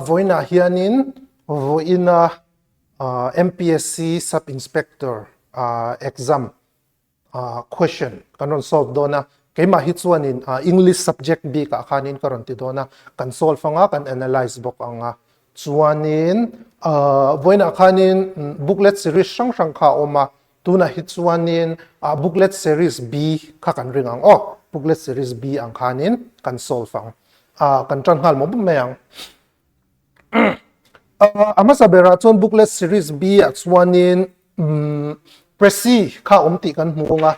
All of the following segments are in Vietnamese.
Voina hianin voina MPSC sub-inspector exam question kanon solve dona keima hitsuanin English subject B ka khanin karon ti dona kan solve anga kan analyze bok anga chuanin voina khanin booklet series sang sang kha oma tuna hitsuanin booklet series B kha kan ringang booklet series B ang khanin kan solve ang kan tran hal mo mayang ama sabera chon booklet series B at chuanin presi kha umti kan hmunga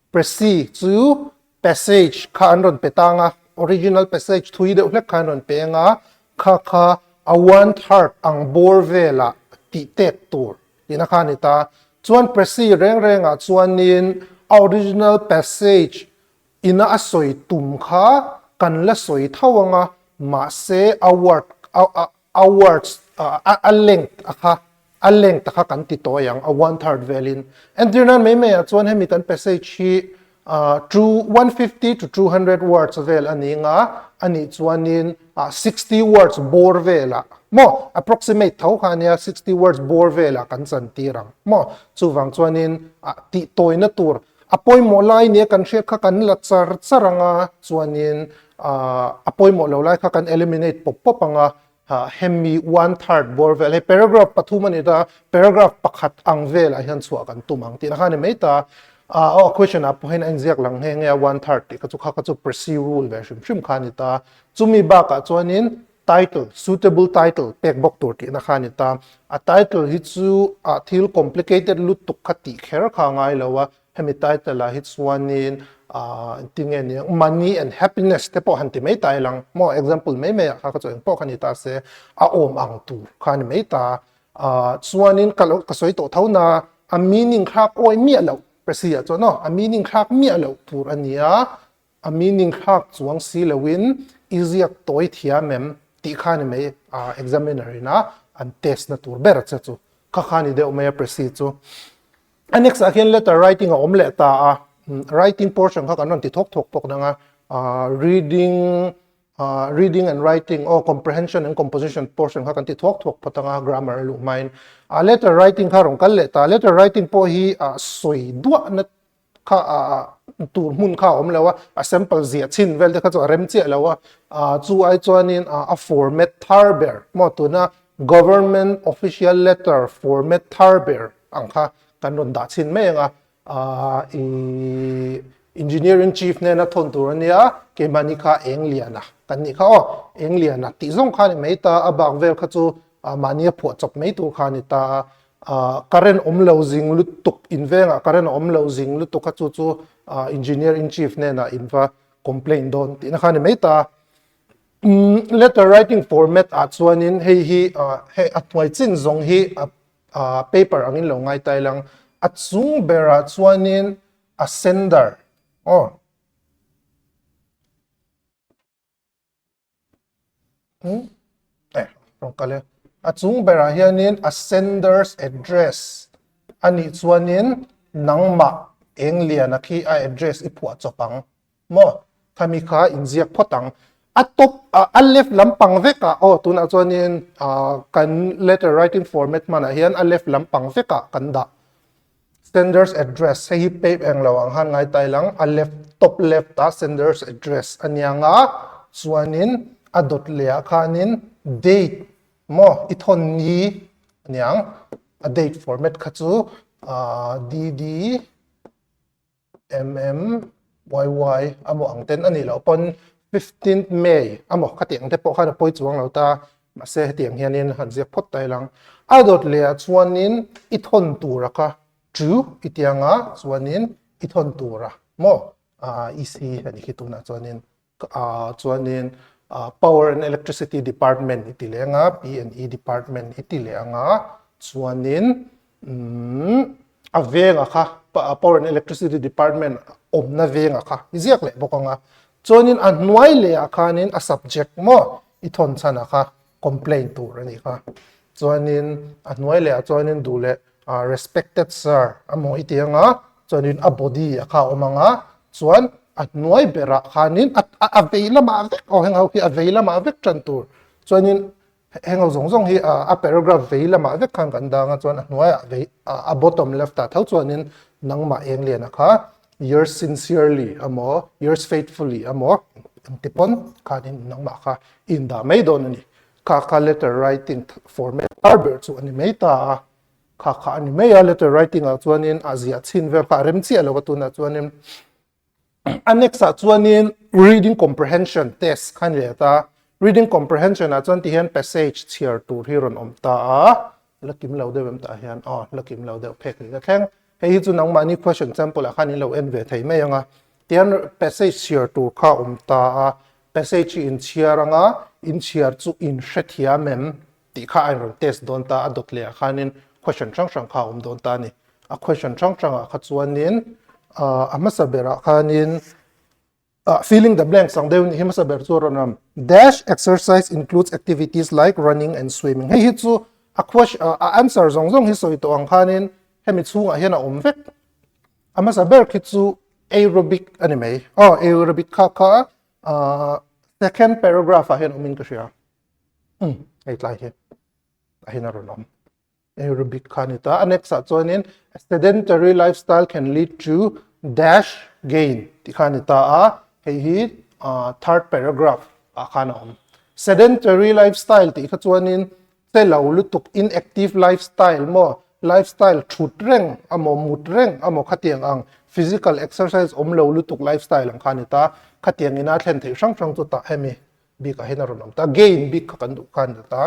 presi chu passage kha anron petanga original passage thui de hlek kha anron penga kha a one third ang bor vela ti tet tur ina khanita chuan presi reng chuanin original passage ina asoi tum kha kan la soi thawanga ma se awards a length akha kan ti to yang a one third velin and dinan me chuan hemi kan passage hi through 150 to 200 words vel ani chuanin 60 words bor vela mo approximate thau khania 60 words bor vela kan chan tirang mo chuwang chuanin ti toina tur apoi mo lai ne kan hriat kha kan la charanga chuanin apoi mo lo lai kha kan eliminate pop anga hemi one third bor vel he paragraph pathumani da paragraph pakhat ang vel a hian chua kan tumang tin khane meita question apo hen anziak lang he nge one third ti ka chu kha ka chu perceive rule version shim khanita chumi ba ka chuanin title suitable title pek bok tur ti na khanita a title hi chu thil complicated lut tuk khati kher kha ngai lawa hemi title a hi chuanin tingeni money and happiness te po hanti mai tai lang mo example mai kha ka chuan po khanita se a om ang tu khan mai ta chuanin ka soi to thauna a meaning khak oi mi lo presia cho no a meaning khak mi lo tur ania a meaning khak chuang si lowin easier toi thia mem ti khan mai examiner ina an test na tur ber cha chu kha khani de mai presi chu next again letter writing a omle ta writing portion kha kanon ti thok pok nanga reading and writing comprehension and composition portion kha kan ti thok patanga grammar lu main letter writing kha rong kal le ta letter writing po hi soi dua na kha tur mun kha om lawa a sample zia chin vel de kha chu rem che lawa chu ai chuanin a format tharber mo tu na government official letter format tharber ang kha kanon da chin me nga engineering chief ne na thon turania ke manika engliana kanika engliana ti zong khani meita abak vel kha chu mania pho chop mei tu khani ta current omlo jing lut tuk invenga current omlo jing lut tuk kha chu engineering chief ne na inva complain don ti na khani meita letter writing format at chuanin he atwai chin zong hi paper angin lo ngai tai lang at chung bera chuanin a sender kale a chung bera hianin a sender's address ani chuanin nangma engliana khi a address i phua chopang mo thamikha inziak photang atop a left lampang veka tuna chuanin kan letter writing format mana hian a left lampang veka kan da sender's address hi pep ang lawang han ngai tai lang a left top left sender's address anianga chuanin a dot lea khanin date mo ithon ni aniang a date format kha chu dd yy amo angten ani lo pon 15th May amo khatiang te po khana poi chuang lo ta ma se tiang hianin han zia phot tai lang a dot lea chuanin ithon turaka true itianga chuanin ithon tura mo isi ani hituna chuanin power and electricity department itilenga P&E department itilenga chuanin avenga kha power and electricity department omna venga kha iziak le bokanga chuanin anwai le akhanin a subject mo ithon chana kha complaint tur ani kha chuanin anwai le chuanin dule respected sir amo itianga chuanin a body akha omanga chuan nuai bera khanin aveila ma vek o hengau hi aveila ma vek tran tur chuanin hengau zong hi a paragraph veila ma vek khan kan danga chuan nuai a bottom left ta thau chuanin nangma eng lian kha yours sincerely amo yours faithfully amo tipon khanin nangma kha in da mai don ani kha letter writing format verb chu ani mai ta kha ani mai letter writing a chuanin azia chin ver kha rem chi alo tu na chuanin anexa chuanin reading comprehension test khan le ta reading comprehension a chuan ti hian passage chiar tur hi ron om ta lakim lo de bem ta hian lakim lo de phek ni ka thleng hei chu nang mani question sample a khan lo en ve thei mai anga tian passage chiar tur kha om ta passage in chiaranga in chiar chu in hrethia mem ti kha ai ron test don ta adot le khanin question chang kha om don ta ni a question chang a kha chuanin amasabera khanin filling the blanks sang deun hi masaber churanam dash exercise includes activities like running and swimming hei hi chu a question answer zong hi soi to ang khanin hemi chunga hian a om vek amasaber khi chu aerobic ani mai aerobic kha second paragraph a hian omin ka sia ei tlai hi a hin a ronom aerobic khanita anexa chuanin sedentary lifestyle can lead to dash gain ti khanita hei hi third paragraph a khanom sedentary lifestyle ti kha chuanin se lo lutuk inactive lifestyle mo lifestyle thutreng amo mutreng amo khatiang ang physical exercise om lo lutuk lifestyle ang khanita khatiang ina thlen thei sang chu ta hemi bi ka hena ronom ta gain bi ka kan du khan ta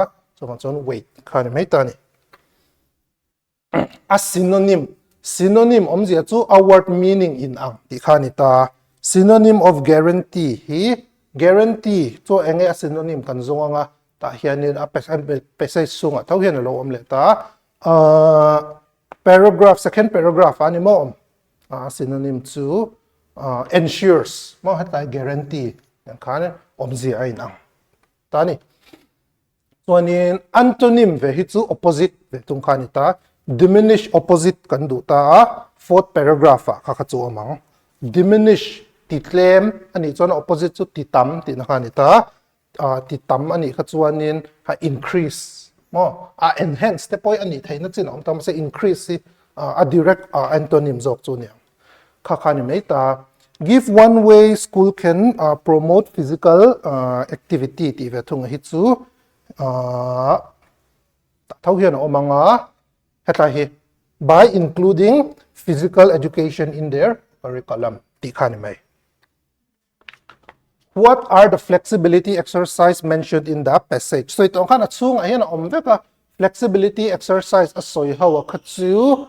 chon weight khan mai ta ni a synonym omzia chu a word meaning in ang ti khanita synonym of guarantee hi guarantee chu enge a synonym kan zonga ta hianin a passage sunga thau hian lo om le ta paragraph second paragraph ani mo synonym chu ensures mo hata guarantee yang khan omzia ai nang ta ni chuanin antonym ve hi chu opposite ve tung khanita diminish opposite kan du ta fourth paragraph kha chu amang diminish ti claim ani chuan opposite chu ti tam ti na khanita ti tam ani kha chuanin ha increase mo enhance te poi ani theina chin om tam se increase a direct antonym zok chu ne kha khani mai ta give one way school can promote physical activity ti ve thung hi chu thau hian omanga heta hi by including physical education in their curriculum ti khani mai what are the flexibility exercise mentioned in the passage so itong kana chung ahian om veka flexibility exercise asoi hawa khachu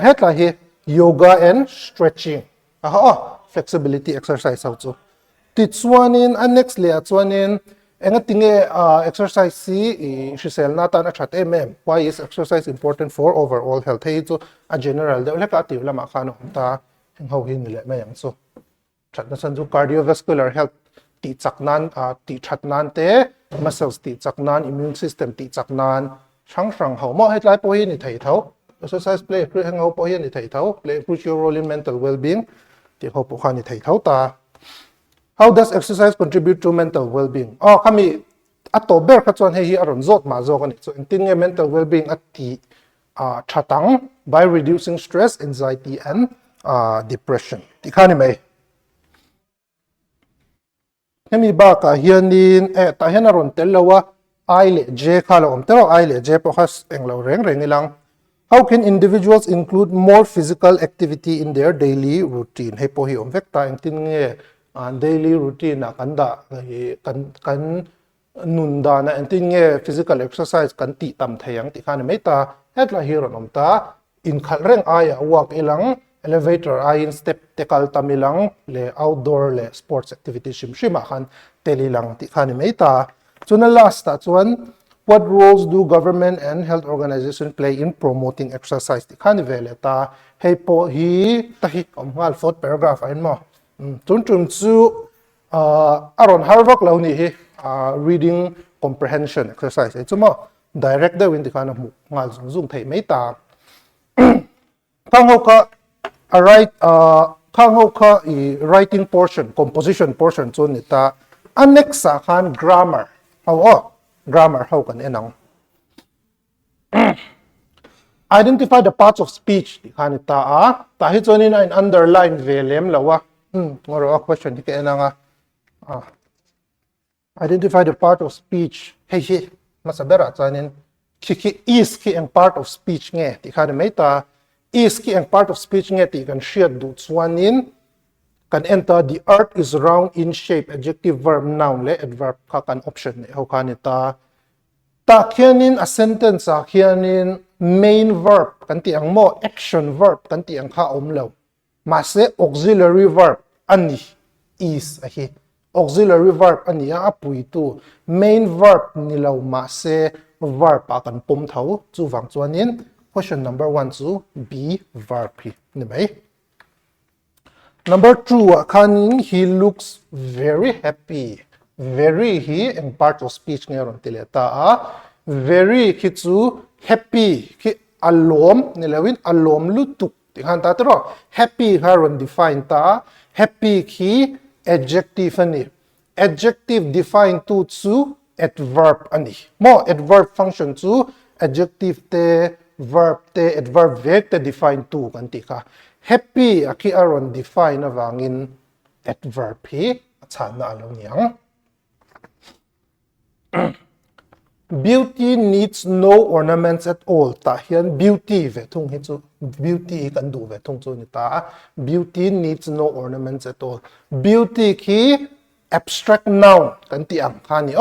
heta hi yoga and stretching flexibility exercise how chu ti chuanin next le chuanin enga tinge exercise si shisel na ta na that why is exercise important for overall health hey chu a general de leka ti lama khano ta ho hin le me yang chu that na san chu cardiovascular health ti chaknan ti thatnan te muscles ti chaknan immune system ti chaknan sang ho mo hetlai po hi ni thei thau exercise play hang ho po hi ni thei thau play crucial role in mental well-being ti ho po khani thei thau ta how does exercise contribute to mental well-being kami atober kha chuan hei hi aron zot ma zo kan chu intinge mental well-being ati thatang by reducing stress anxiety and depression ti khani mai hemi ba ka hianin ta hian aron tel lawa I le j kha lo om tero I le j po khas englo reng ilang how can individuals include more physical activity in their daily routine hei po hi om vek ta engtin nge daily routine na kanda kan nunda na engtin nge physical exercise kan ti tam thayang ti khani mai ta hetla hero nom ta in khal reng aya walk ilang elevator in step tekal tamilang le outdoor le sports activities shima khan telilang ti khani mai ta chuna last ta chuan what roles do government and health organization play in promoting exercise ti khani vele ta hei po hi ta hi omngal fourth paragraph ain mo chun chu aron harvak lo ni hi reading comprehension exercise e chumo direct de win ti khana mu ngal zung thei mai ta phang ho ka write khang ho kha I writing portion composition portion chun nita annex sa khan grammar grammar ho kan enang identify the parts of speech di khan ta ta hi chunin in underline velem lawa ngoro a question di ke enanga identify the part of speech hi masabera chanin ki is ki ang part of speech nge ti khan mai ta is ki ang part of speech nge ti kan share du chuanin kan enter the earth is round in shape adjective verb noun le adverb kha kan option ho khan ta khianin a sentence a khianin main verb kan ti ang mo action verb kan ti ang kha lo ma se auxiliary verb ani is a hi auxiliary verb ani a apui tu main verb ni lo ma se verb a kan pum thau chu wang chuanin question number 1 chu b verb hi ni mai number 2 khanin he looks very happy very hi and part of speech nge ron tileta very khi chu happy khi alom nilawin alom lutuk tikhan ta tro happy haron define ta happy khi adjective ani adjective define tu chu adverb ani mo adverb function chu adjective te verb te adverb vek te define tu kan ti kha happy akhi aron define awangin adverb hi achana alo niang beauty needs no ornaments at all ta hian beauty ve thung hi chu beauty kan du ve thung chu ni ta beauty needs no ornaments at all beauty khi abstract noun kan ti ang khani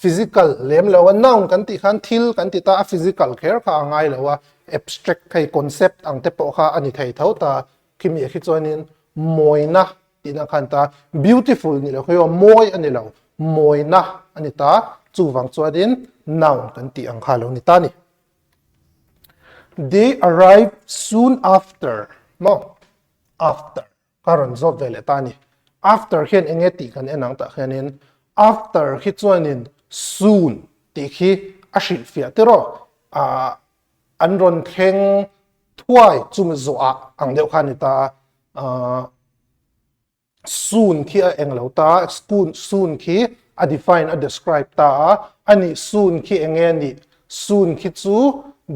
physical lem lawa noun kan ti khan thil kan ti ta physical kher kha ngai lawa abstract khai concept ang te po kha ani thei thau ta kimi khi chuanin moina tina khan ta beautiful ni lo khoyo moi ani lo moina ani ta chu wang chuanin noun kan ti ang khalo ni ta ni they arrive soon after after karon zo vele ta ni after hian enge ti kan enang ta hianin after hi chuanin soon ti khi a hril fia tero an ron thleng thuai chum zo a ang deuh khan ta soon khi a eng lo ta soon khi a define a describe ta ani soon khi enge ni soon khi chu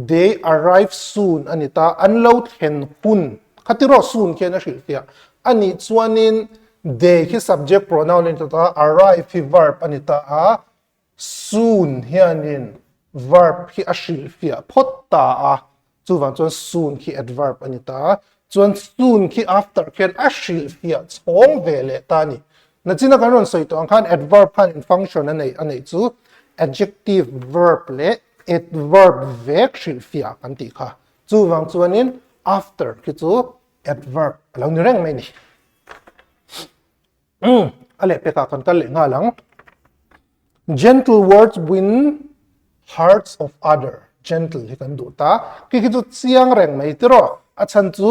they arrive soon ani ta an lo thlen hun khatiro soon khi na hril fia ani chuanin they khi subject pronoun ni ta arrive hi verb ani ta soon hianin verb khi a hril fia phot ta chu wang chuan soon khi adverb ani ta chuan soon khi after khian a hril fia chhawng ve le ta ni na china kan ron soi to ang khan adverb khan in function anei chu adjective verb le adverb vek hril fia kan ti kha chu wang chuanin after khi chu adverb alo ni reng mai ni ale pe ka kan kal le nga lang gentle words win hearts of other gentle hi kan du ta ki chu chiang reng mai tiro a chan chu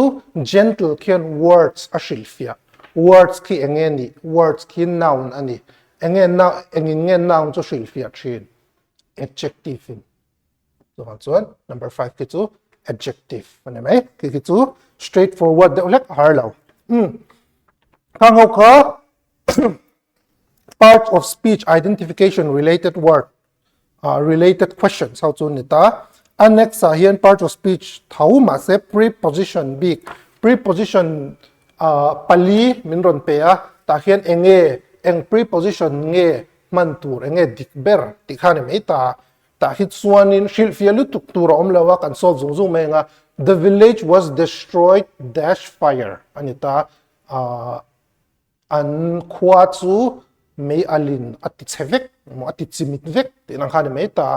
gentle khian words a hril fia words ki enge ni words ki noun ani nge noun chu hril fia thin adjective in so chuan number 5 ki chu adjective ani mai ki chu straightforward de lek har lo khang ho kha part of speech identification related word related questions how to nita annex hian part of speech thau ma se preposition big preposition pali min ron pe ta hian eng preposition nge man tur enge dikber tikhane me ta hi chuanin hril fia lu tuk tur om lawa kan sol zung me nga the village was destroyed dash fire anita an khwa chu me alin ati chevek mo ati chimit vek tinang khane me ta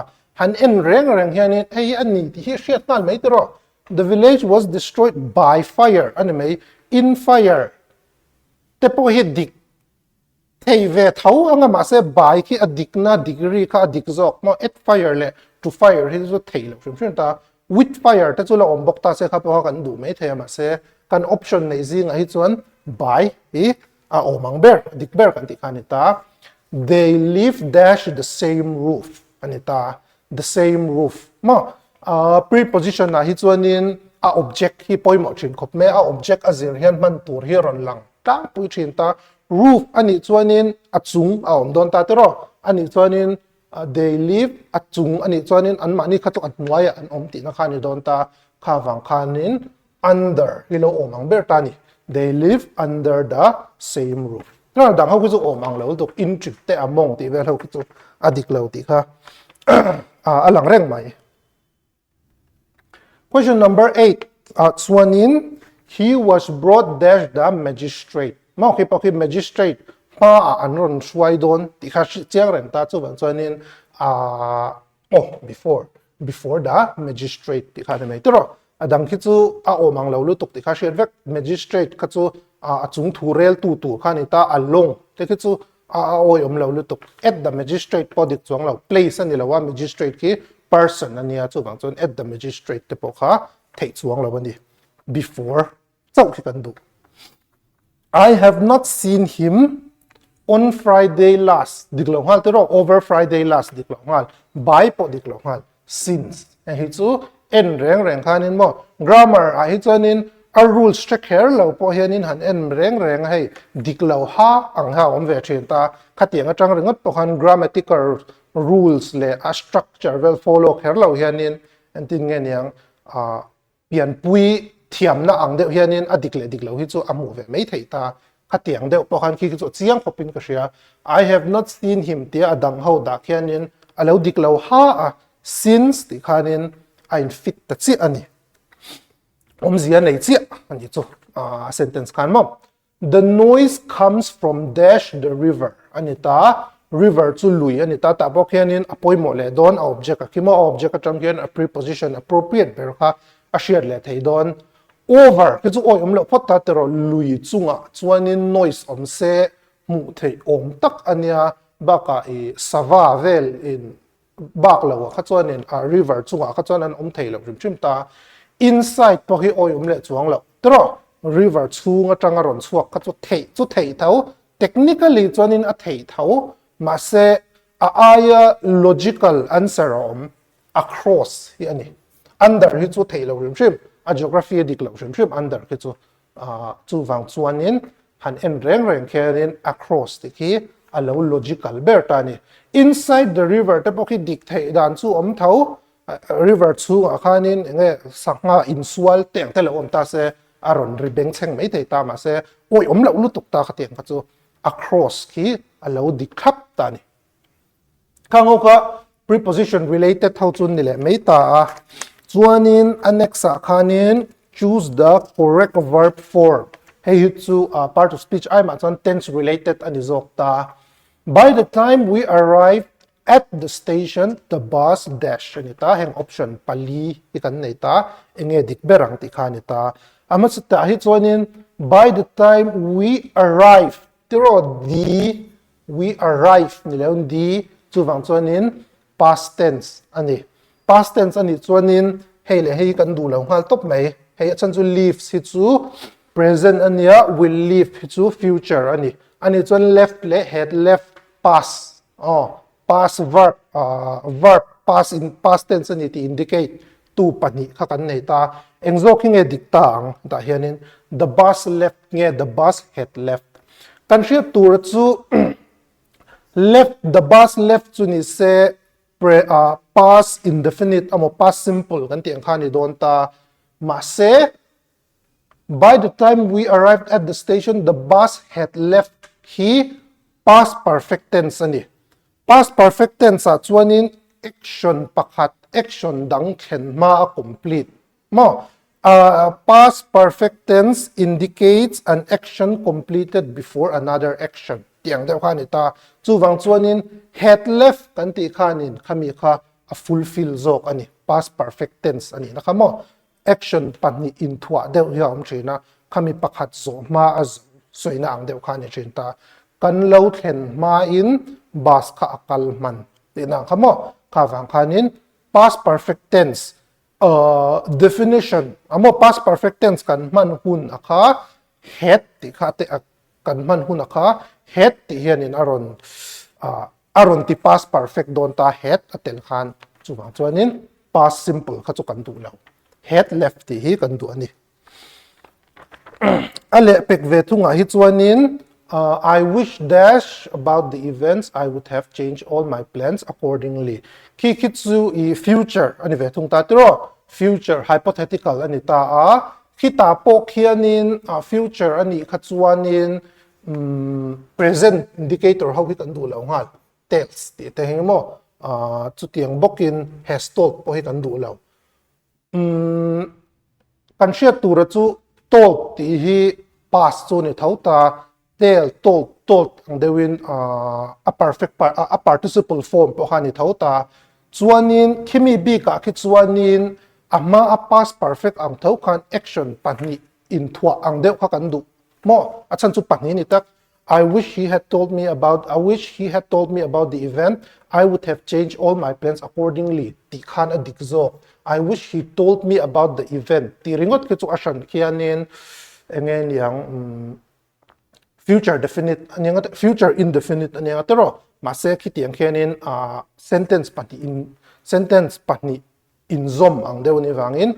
han en reng hianin ei ani ti hi hriat nal me tero the village was destroyed by fire ani me in fire te po hi dik thei ve thau anga ma se by ki adik na degree kha adik zok mo at fire le to fire hi zo thei lo shim ta with fire ta chu la om bok ta se kha po kan du me the ma se kan option nei zing a hi chuan by hi omang ber dik ber kan ti khanita they live dash the same roof anita the same roof mo preposition na hi chuanin a object hi poimo thin khop me a object a zir hian man tur hi ron lang tang pui thin ta roof ani chuanin a chung a om don ta te ro ani chuanin they live a chung ani chuanin an mani khatuk an hnuaia an om ti na khani don ta kha wang khanin under hilo omang ber ta ni they live under the same roof na dang ho ku chu omang lo tuk in trip te among ti vel ho ku chu adik lo ti kha alang reng mai. Question number 8. Chuanin he was brought dash the magistrate. Mau khi paki magistrate pa an ron suai don ti kha chiang rem ta chu ban chuanin before the magistrate ti kha mai tro adang khi chu a omang lo lu tuk ti kha shet vek magistrate kha chu a chung thu rel tu kha ni ta along te khi chu oi om lo lu tuk at the magistrate podik chuang lo place ani lo wa magistrate ki person ania chu bang chon at the magistrate te po kha thei chuang lo ani before chau khi kan du I have not seen him on Friday last diklo hal te ro over Friday last diklo hal by po diklo hal since and hi chu en reng khanin mo grammar a hi chuanin a rule strict here lo po hianin han en reng hei diklo ha ang ha om ve thin ta khatiang atang rengat po khan grammatical rules le a structure will follow here lo hianin and tin nge niang pian pui thiam na ang de hianin adiklo hi chu amu ve mai thei ta khatiang de po khan ki chu chiang khopin ka ria I have not seen him ti adang ho da hianin alo diklo ha since ti khanin I'm fit ta chi ani om zia nei chi ani chu sentence kan mo the noise comes from dash the river anita river chu lui anita ta bo khianin apoimo le don object a kimo object atang hian a preposition appropriate ber kha a share le thei don over ke chu oi om lo phot ta te ro lui chunga chuanin noise om se mu thei om tak ania baka e sava vel in bak lo kha chuanin a river chunga kha chuanan om thei lo rim ta inside po hi oi le chuang lo tro river chunga tanga ron chuak kha chu thei thau technically chuanin a thei thau ma se aya logical answer om across hi ani under hi chu thei lo rim a geography dik lo rim under ke chu wang chuanin han en reng kherin across ti ki a lo logical ber ta ni inside the river te po ki dik thei dan chu om thau river chu a khanin nge sanga insual teng te lo om ta se aron ribeng cheng mai thei ta ma se oi om lo lu tuk ta khateng kha chu across ki a lo dik khap ta ni kango ka preposition related thau chun ni le mai ta chuanin anexa khanin choose the correct verb form hey chu part of speech I'm on tense related ani zok ta by the time we arrived at the station the bus dash anita heng option pali ikan nei ta enge dik berang ti khanita amatsuta hi chuanin by the time we arrive tiro di we arrive ni leon di chuwang chuanin past tense ani chuanin hei le hei kan du lo ngal top mai hei chan chu leaves hi chu present ania will leave hi chu future ani chuan left le head left past past verb past in past tense ani ti indicate tu pani kha kan nei ta engzo ki nge diktang ta hianin the bus left nge the bus head left kan ship tur chu left the bus left chu ni se past indefinite amo past simple kan tiang khani don ta ma se by the time we arrived at the station the bus had left hi past perfect tense ani past perfect tense a chuanin action pakhat action dang khen ma complete mo past perfect tense indicates an action completed before another action tiang deuh khani ta chuwang chuanin had left kan ti khanin khami kha a fulfill zok ani past perfect tense ani na khamo action pani in thua deuh hiam thina khami pakhat zo ma az soina ang deuh khani thin ta kan lo thlen ma in bas kha akal man tina khamo kha wang khanin past perfect tense definition amo past perfect tense kan man hun akha had ti kha te kan man hun akha had ti hianin aron ti past perfect don ta had atel khan chuwang chuanin past simple kha chu kan du lo had left ti hi kan du ani ale pek ve thunga hi chuanin I wish dash about the events I would have changed all my plans accordingly ki chu I future ani ve thung ta tiro future hypothetical ani ta a kita po khianin future ani kha chuanin present indicator how hi kan du lo ngal tells ti te hemo chu tiang bokin has told po hi kan du lo kan shia tura chu told ti hi past chu ni thauta tell told ang dewin a perfect a participle form po hani thauta chuanin khimi bi ka khi chuanin ama a past perfect ang thau khan action pani in thua ang deuh kha kan du mo achan chu pani ni tak I wish he had told me about the event I would have changed all my plans accordingly ti khan adik zo I wish he told me about the event ti ringot ke chu ashan khianin engen yang future definite aniang future indefinite aniang tero mase khitiang khianin sentence pani in zom ang deu ni wangin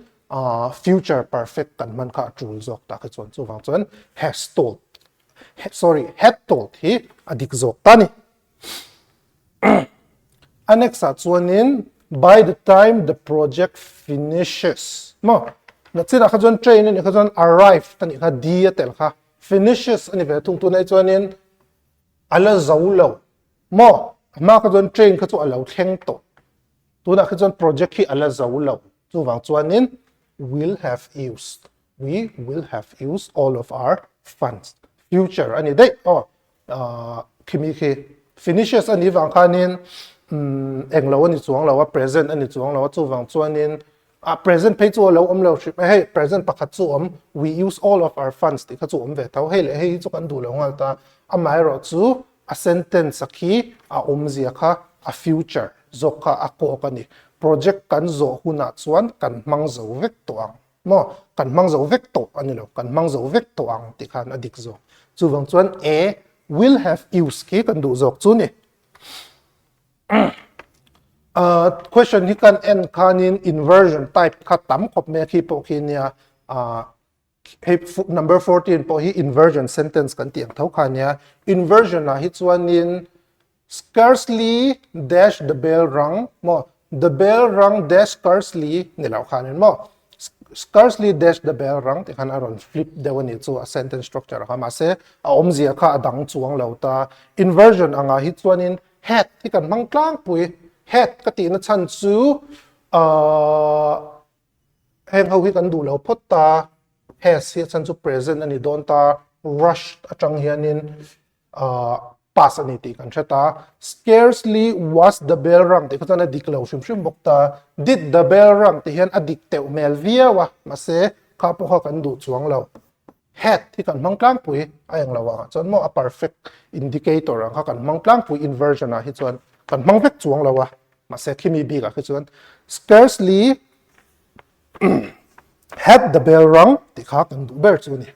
future perfect kan man kha true zok ta ka chon chu wang chon had told hi adik zok tani anexa chuanin by the time the project finishes mo na chira kha chon train ni kha chon arrive tani kha di atel kha finishes ani ve thung tu nai chuanin ala zaulo mo ma kha chon train kha chu alo thleng to tu na kha chon project hi ala zaulo chu wang chuanin we will have used all of our funds future ani dei kimi khi finishes ani wang khanin englo ani chuang lawa present ani chuang lawa chu wang chuanin present pay chu lo lo ship hey present pakhat chu we use all of our funds ti kha chu ve thau hey le hey chu kan du lo ngal ta amai ro chu a sentence akhi a zia kha a future zokha a ko kani project kan zo huna chuan kan mang zo vek to ang mo kan mang zo vek to ani lo kan mang zo vek to ang ti khan adik zo chu wang chuan a will have use ki kan du zok chu ni question hi kan en khanin inversion type kha tam khop me khi po khinia number 14 po hi inversion sentence kan tiang thau khania inversion na hi chuanin scarcely dash the bell rang mo the bell rang dash scarcely nilaw khanin mo scarcely dash the bell rang ti khan aron flip dewani chu a sentence structure kha ma se a omzia kha adang chuang lauta inversion anga hi chuanin had ti kan mangtlang pui had ka ti na chan chu heng ho hi kan du lo photta has hi chan chu present ani don ta rushed atang hianin pass ani ti kan thata scarcely was the bell rung ti khana diklo shim bokta did the bell rung ti hian adik teu mel via wa mase kha po kha kan du chuang lo had ti kan mangtlang pui ayang lawa chon mo a perfect indicator ang kha kan mangtlang pui inversion a hi chuan kan mangvek chuang lawa mase khimi bi ka chuan scarcely had the bell rung ti kha kan du ber chu ni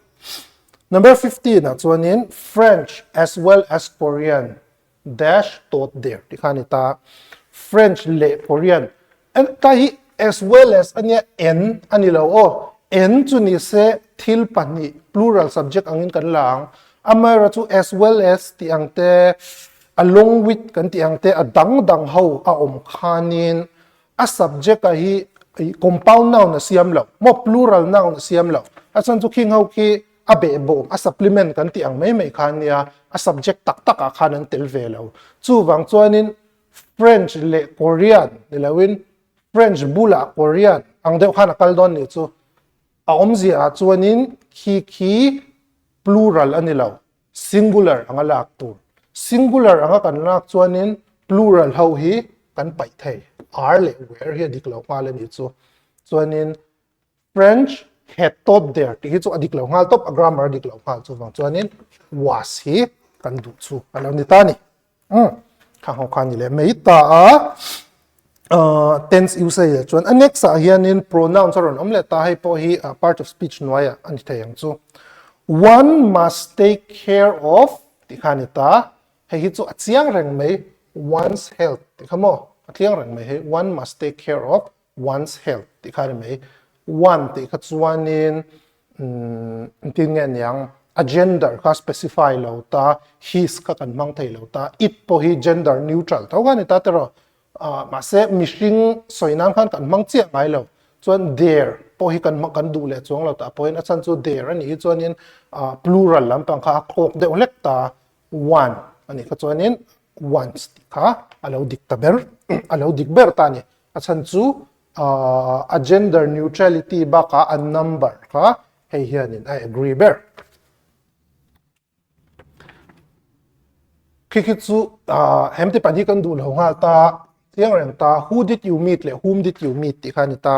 number 15 na chuanin French as well as Korean dash taught there ti khani ta French le Korean and ta hi as well as ania n ani lo o n chu ni se thil pani plural subject angin kan lang amara chu as well as ti angte along with kan ti angte adang ho a khanin a subject a hi compound noun na siam lo mo plural noun na siam lo asan chu king ho ki abe bo a supplement kan ti ang mai khania a subject tak a khanan tel velo chu wang chuanin French le Korean lawin French bula Korean ang deuh khana kaldon ni chu a omzia chuanin khi plural anilaw singular anga lak tu singular anga kan lak chuanin plural ho hi kan pai thei are le where hi diklo ngale ni chu chuanin French had taught there ti chu adiklo ngal top a grammar diklo ngal chu wang chuanin was hi kan du chu alam ni ta ni kha ho khan ni le mei ta tense usage chuan next a hianin pronouns aron omle ta hai po hi part of speech noya ani thayang chu one must take care of ti khanita hei hi chu achiang reng mai one's health ti khamo athiang reng mai hei one must take care of one's health ti khari mai one ti kha chuanin tin nge yang a gender kha specify lo ta his kha kan mang thei lo ta it po hi gender neutral to ga ni ta tero ma se mishing soinam khan kan mang che ngai lo chuan there po hi kan kan du le chuang lo ta point a chan chu there ani chuanin plural lampang kha khok de lek ta one ani kha chuanin once ti kha alo dik ta ber alo dik ber ta ni a chan chu a gender neutrality ba ka a number kha hei hianin I agree ber khi chu hemti pani kan du lo nga ta tiang reng ta who did you meet le whom did you meet ti khani ta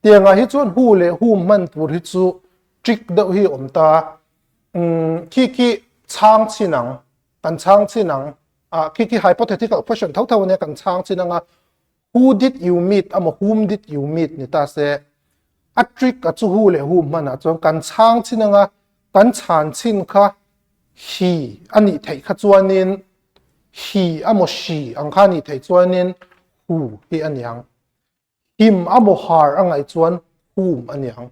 tianga hi chuan who le whom man tur hi chu trick do hi om ta khi chang chinang kan chang chinang khi hypothetical question thau thau ne kan chang chinanga who did you meet ama whom did you meet ni ta se a trick a chu who le whom man a chuan kan chang chinanga kan chan chin kha he ani thei kha chuanin he amo she ang kha ni thei chuanin who hi aniang him amo her angai chuan whom aniang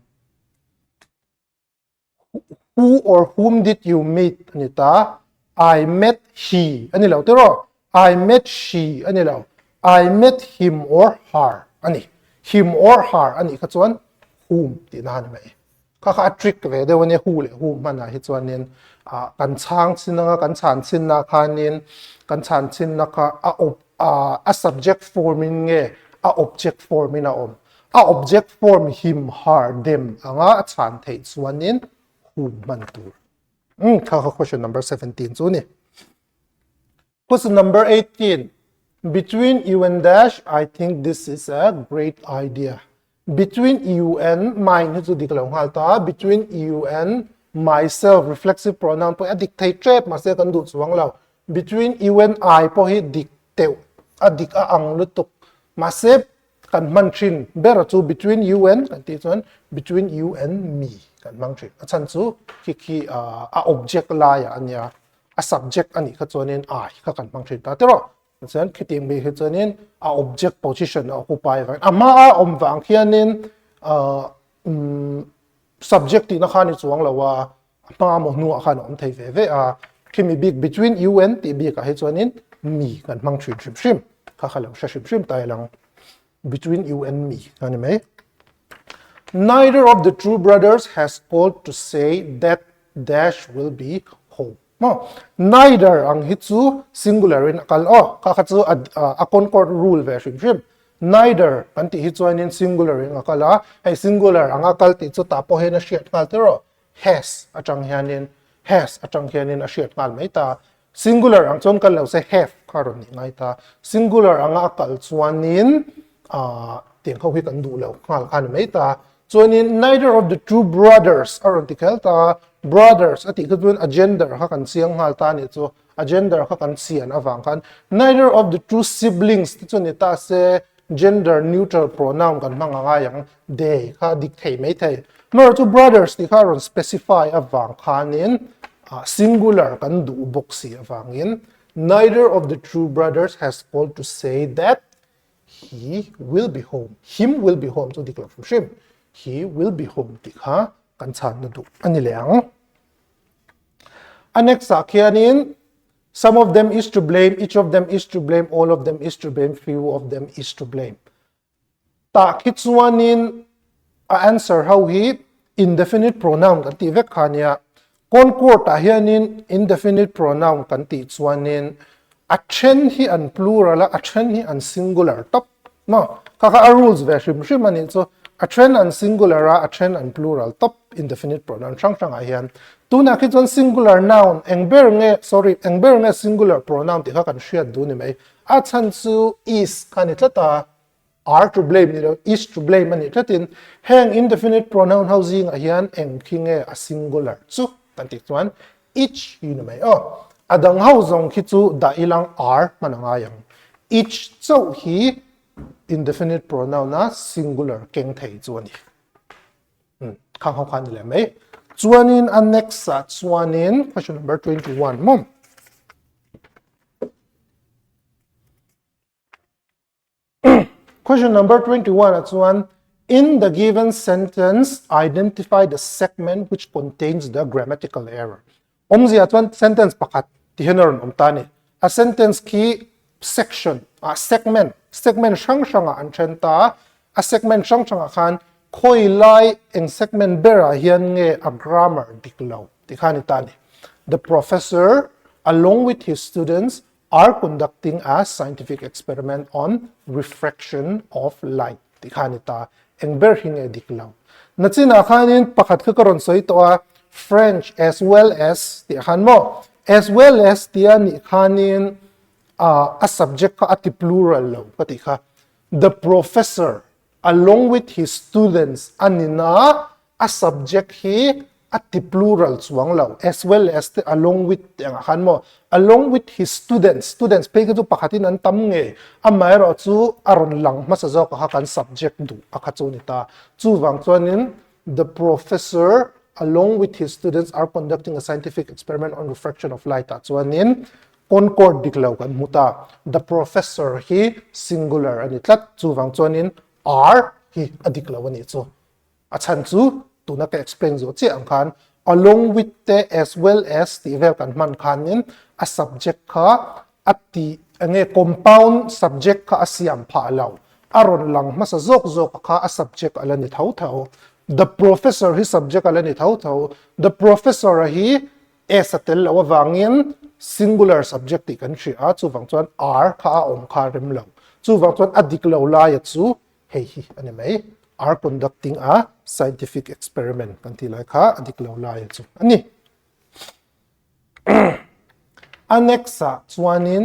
who or whom did you meet anita I met he ani lo tero I met she ani lo I met him or her ani him or her ani kha chuan whom ti na ni mai kha trick ve de wani who le whom man a hi chuanin kan chang chinanga kan chan chin na khanin kan chan chin na kha a subject form in nge a object form in a object form him her them anga a chan thei chuanin whom man tur kha question number 17 chu ni question number 18 between you and dash I think this is a great idea between you and mine chu diklong halta between you and myself reflexive pronoun po dictate trap ma se kan du chuang lo between you and I po hi dictate adik a ang lutuk ma se kan man thin ber chu between you and kan ti chuan between you and me kan mang thin a chan chu ki a object la ya anya a subject ani kha chuanin I kha kan mang thin ta tero chuan khiting me kha chuanin a object position occupy van ama a om wang khianin subject na khani chuang lawa ma mo nu khan om thei ve ve a kimi big between you and ti bi ka he chuanin me kan mang thin shim kha khala shim tai lang between you and me ani mai neither of the two brothers has called to say that dash will be home neither ang hitsu singular in akal kha chu a concord rule ve shim neither kan ti hi chuanin singular in akala ai singular ang akal ti chu ta po he na shiat ngal tero has atang hianin a shiat ngal mai ta singular ang chon kal lo se have karon ni ngai ta singular ang akal chuanin tiang khau hi kan du lo ngal kan mai ta chuanin neither of the two brothers aron ti khel ta brothers ati khutun a gender ha kan siang ngal ta ni chu a gender ha kan sian awang kan neither of the two siblings ti chu ni ta se gender neutral pronoun kan manga nga yang they kha dik thei mai thei nor two brothers ti kharon specify awang khanin singular kan du boxi awangin neither of the two brothers has called to say that he will be home him will be home to declare from shim he will be home ti kha kan chan na du ani leang anexa khianin some of them is to blame, each of them is to blame, all of them is to blame, few of them is to blame. Ta kitsuanin answer how he indefinite pronoun kan ti vek khania concord ta hianin indefinite pronoun kan ti chuanin a then hi an plural a then hi an singular top no kaka rules ve shim ani so a then an singular a then an plural top indefinite pronoun chang a hian tuna ki chon singular noun engber nge singular pronoun ti kha kan hriat du ni mai a chan chu is kan tlata are to blame ni lo is to blame ani tlatin hang indefinite pronoun housing a hian eng khinge a singular chu kan ti chuan each ni mai adang ho zong khi chu da ilang are mananga yang each so hi indefinite pronoun na singular keng thei chu ani khang ho khan le mai chuanin anexa chuanin question number 21 mom question number 21 chuan In the given sentence, identify the segment which contains the grammatical error. Omzia chuan sentence pakhat ti henoron omtani. A sentence ki section, a segment shang shanga an chenta, a segment shang shanga khan khoi lai eng segment bera hian nge a grammar diklo. Tikhani tani. The professor, along with his students, are conducting a scientific experiment on refraction of light. Tikhani ta. Engber hinge diklaw. Natsina khanin pakhat ka karon so ito French as well as ti khan mo as well as ti ani khanin a subject ka ati plural law pati ka the professor along with his students anina a subject hi ati plural chuang law as well as along with khan mo along with his students pe ka tu pakhatin an tam nge amai ro chu aron lang masazo ka kan subject du akachunita chu wang chuanin the professor along with his students are conducting a scientific experiment on refraction of light chuanin concord diklaw kan muta the professor hi singular ani tlat chu wang chuanin are hi adiklaw ani chu achan chu tuna ka explain zo chi ang khan along with the as well as the verb kan man khanin a subject ka ati ange compound subject ka asiam pha law aron lang masa zok ka a subject alani thau the professor hi subject alani thau the professor hi as atel awangin singular subject kan chi a chu wang chuan are kha om kha rem law chu wang chuan adik law la ya chu hei hi ani mai are conducting a scientific experiment kantilai kha adiklaw lai chu ani anexa chuanin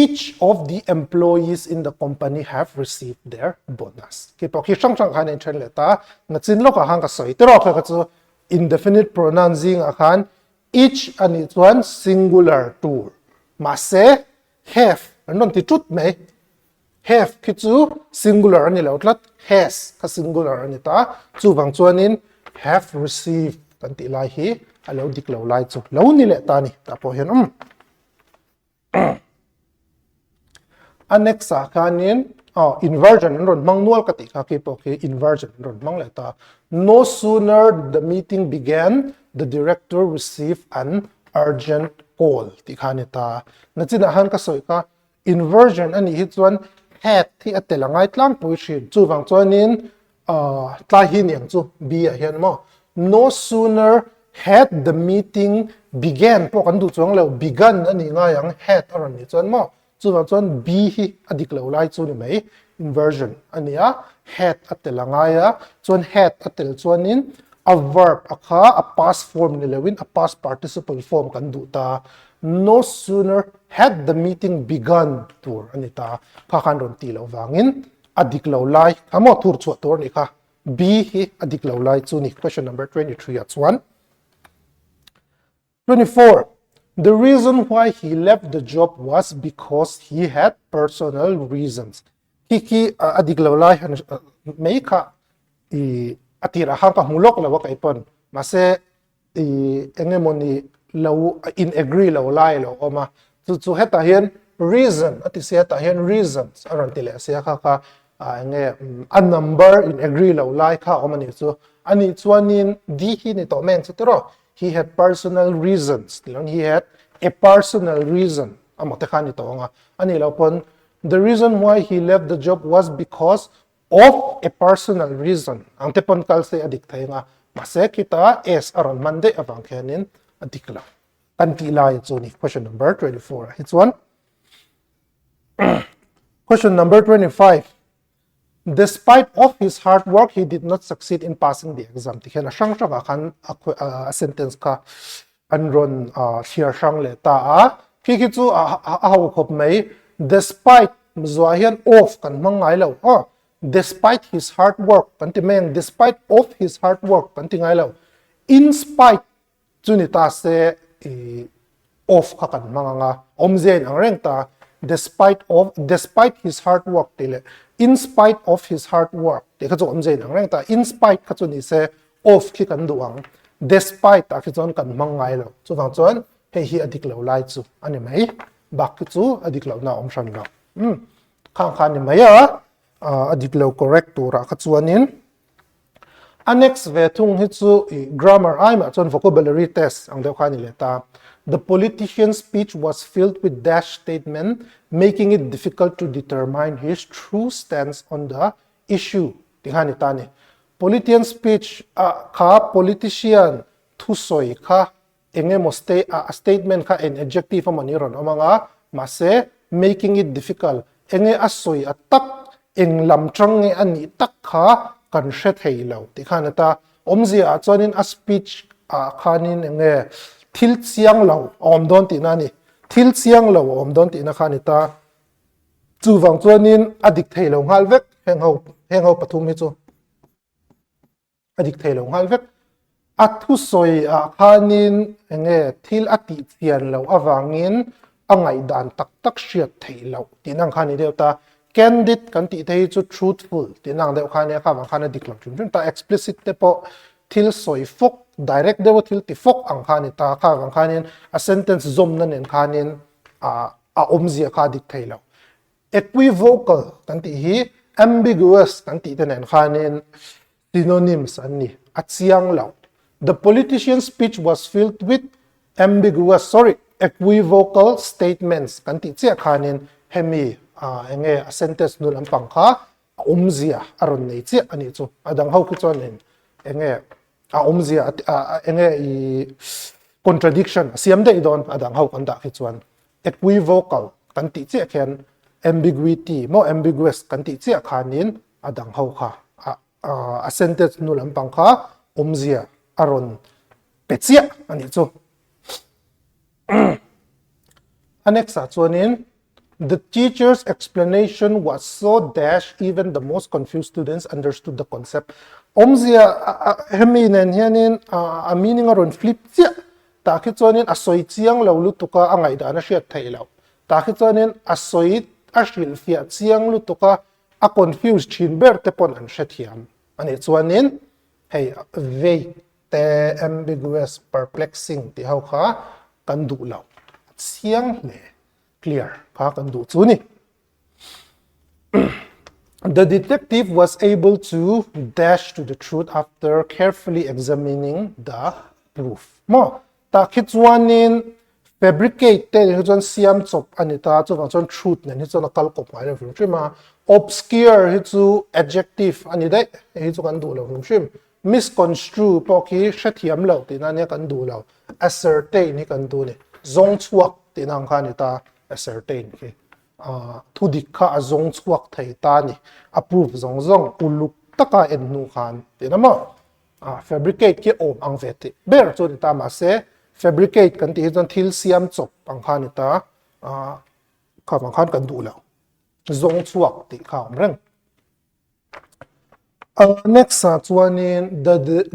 each of the employees in the company have received their bonus ke pok hi sang khan en chen leta na chin lo ka hang ka soi tero ka chu indefinite pronouns jing a khan each ani chuan singular tur ma se have non ti tut mai have ki chu singular ani lo tlat has ka singular ani ta chu wang chuanin have received kan ti lai hi alo diklaw lai chu lo ni le ta ni ta po hian anexa khanin inversion ron mangnual ka ti ka ke po ke inversion ron mang le ta no sooner the meeting began the director received an urgent call ti khanita nachina han ka soi ka inversion ani hi chuan had thi atelangai tlang puishin chu wang chuanin tla hi niang chu b a hian mo no sooner had the meeting began po kan du chuang lo began ani nga yang had aron ni chuan mo chu wang chuan b hi adik lo lai chu ni mai inversion ania had atelangai a chuan had atel chuanin a verb akha a past form ni lewin a past participle form kan du ta no sooner had the meeting begun tur anita kha khan ron ti lo wangin adiklaw lai amo tur chu tur ni kha b hi adiklaw lai chu ni question number 23 at 1 24 the reason why he left the job was because he had personal reasons ki adiklaw lai mai kha I atira hang ka hulok lawa ka ipon mase engemoni law in agree law lai law oma chu heta hian reason ati se heta hian reasons aron tile se kha nge a number in agree law lai kha omani chu ani chuanin di hi ni to men chutro he had personal reasons tilon he had a personal reason amote khani to nga ani law pon the reason why he left the job was because of a personal reason ang tepon kalse adik thainga mase kita es aron mande awang khanin adikla tantila chuni question number 24 it's one question number 25 despite of his hard work he did not succeed in passing the exam tikhena sang sang khan a sentence ka anron share sang le ta a ki chu a haw khop mai despite mzuahian of kan mangai lo despite his hard work pantimeng despite of his hard work pantingai lo in spite chunita se of khakan manga omzen ang rengta despite his hard work tile in spite of his hard work te kha omzen ang rengta in spite kha chuni se of ki kan duang despite ta ki chon kan mangai lo chu wang chon he hi adik lo lai chu ani mai bak chu adik lo na om shan lo khang khan ni mai adiklo correct tura khachuanin next ve thung hi chu grammar ai ma chon vocabulary test ang deuh khani le ta the politician's speech was filled with dash statement making it difficult to determine his true stance on the issue tinghani ta ni politician speech kha politician thu soi kha engemo statement kha an adjective amani ron amanga mase making it difficult enge asoi atak eng lam trang nge ani tak kha kan hre thei lo ti khana ta omzia chuanin a speech khanin enge thil chiang lo om don ti na ni thil chiang lo om don ti na khani ta chuwang chuanin adik thei lo ngal vek heng ho pathum hi chu adik thei lo ngal vek athu soi khanin enge thil ati chian lo awangin angai dan tak tak hriat thei lo ti nang khani deuta candid kan ti thei chu truthful tinang deuh khane kha wang khana diklo chun ta explicit te po thil soi fok direct dewo thil ti fok ang khani ta kha wang khanin a sentence zom na nen khanin a omzia kha dik thei lo equivocal kan ti hi ambiguous kan ti ten khanin synonyms ani a chiang lo the politician's speech was filled with equivocal statements kan ti che khanin hemi enge a sentence nu lampang kha omzia aron nei che ani chu adang ho ki chon enge a omzia enge I contradiction siam dei don adang ho kan da ki chuan equivocal kan ti che khen ambiguity mo ambiguous kan ti che khanin adang ho kha a sentence nu lampang kha omzia aron pechia ani chu anexa chuanin the teacher's explanation was so dash even the most confused students understood the concept. Omzia heminen hianin a meaning aron flip chia ta khi chonin a soi chiang lo lu tuka angai da na hriat thei lo ta khi chonin a soi a hril fia chiang lu tuka a confused thin ber te pon an hrethiam ani chuanin hei vague te ambiguous perplexing ti ho kha kan du lo chiang le clear kha kan du chu ni the detective was able to dash to the truth after carefully examining the proof mo ta khichuanin fabricate te hi chon siam chop ani ta chu chon truth ne ni chon kal kop mai lo chima obscure hi chu adjective ani dai hi chu kan du lo chim misconstrue po ki hrethiam lo ti na ne kan du lo ascertain ni kan du ni zong chuak ti nang kha ni ta ascertain ki thu dik kha azong chuak thei ta ni approve zong zong uluk taka en nu khan ti na mo fabricate ki om ang veti ber chu ta ma se fabricate kan ti chon thil siam chop ang khan ni ta kha wang khan kan du lo zong chuak ti kha reng next chuanin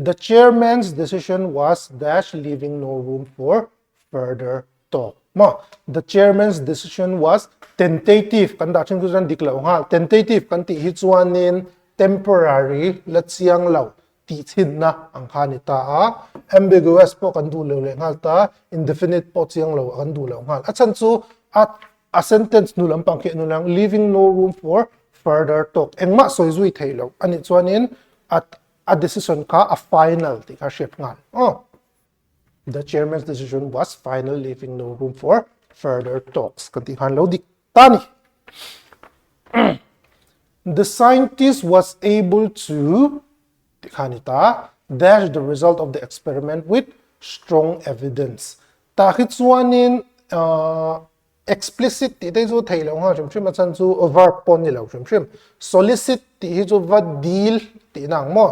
the chairman's decision was dash leaving no room for further talk ma the chairman's decision was tentative kan da ching kusan diklo ha tentative kan ti hi chuanin temporary la chiang lo ti chin na ang khani ta ambiguous po kan du lo le ngal ta indefinite po chiang lo kan du lo ngal achan chu a sentence nu lampang ke nu lang leaving no room for further talk engma soizui thailo ani chuanin at a decision ka a final ti ka shep ngal the chairman's decision was final leaving no room for further talks kanti khan lo dik tani the scientist was able to tikhanita dash the result of the experiment with strong evidence ta khichuanin explicit ti dei chu thailo nga chum chim chan chu verb pon ni lo chum chim solicit ti hi chu va deal ti nang mo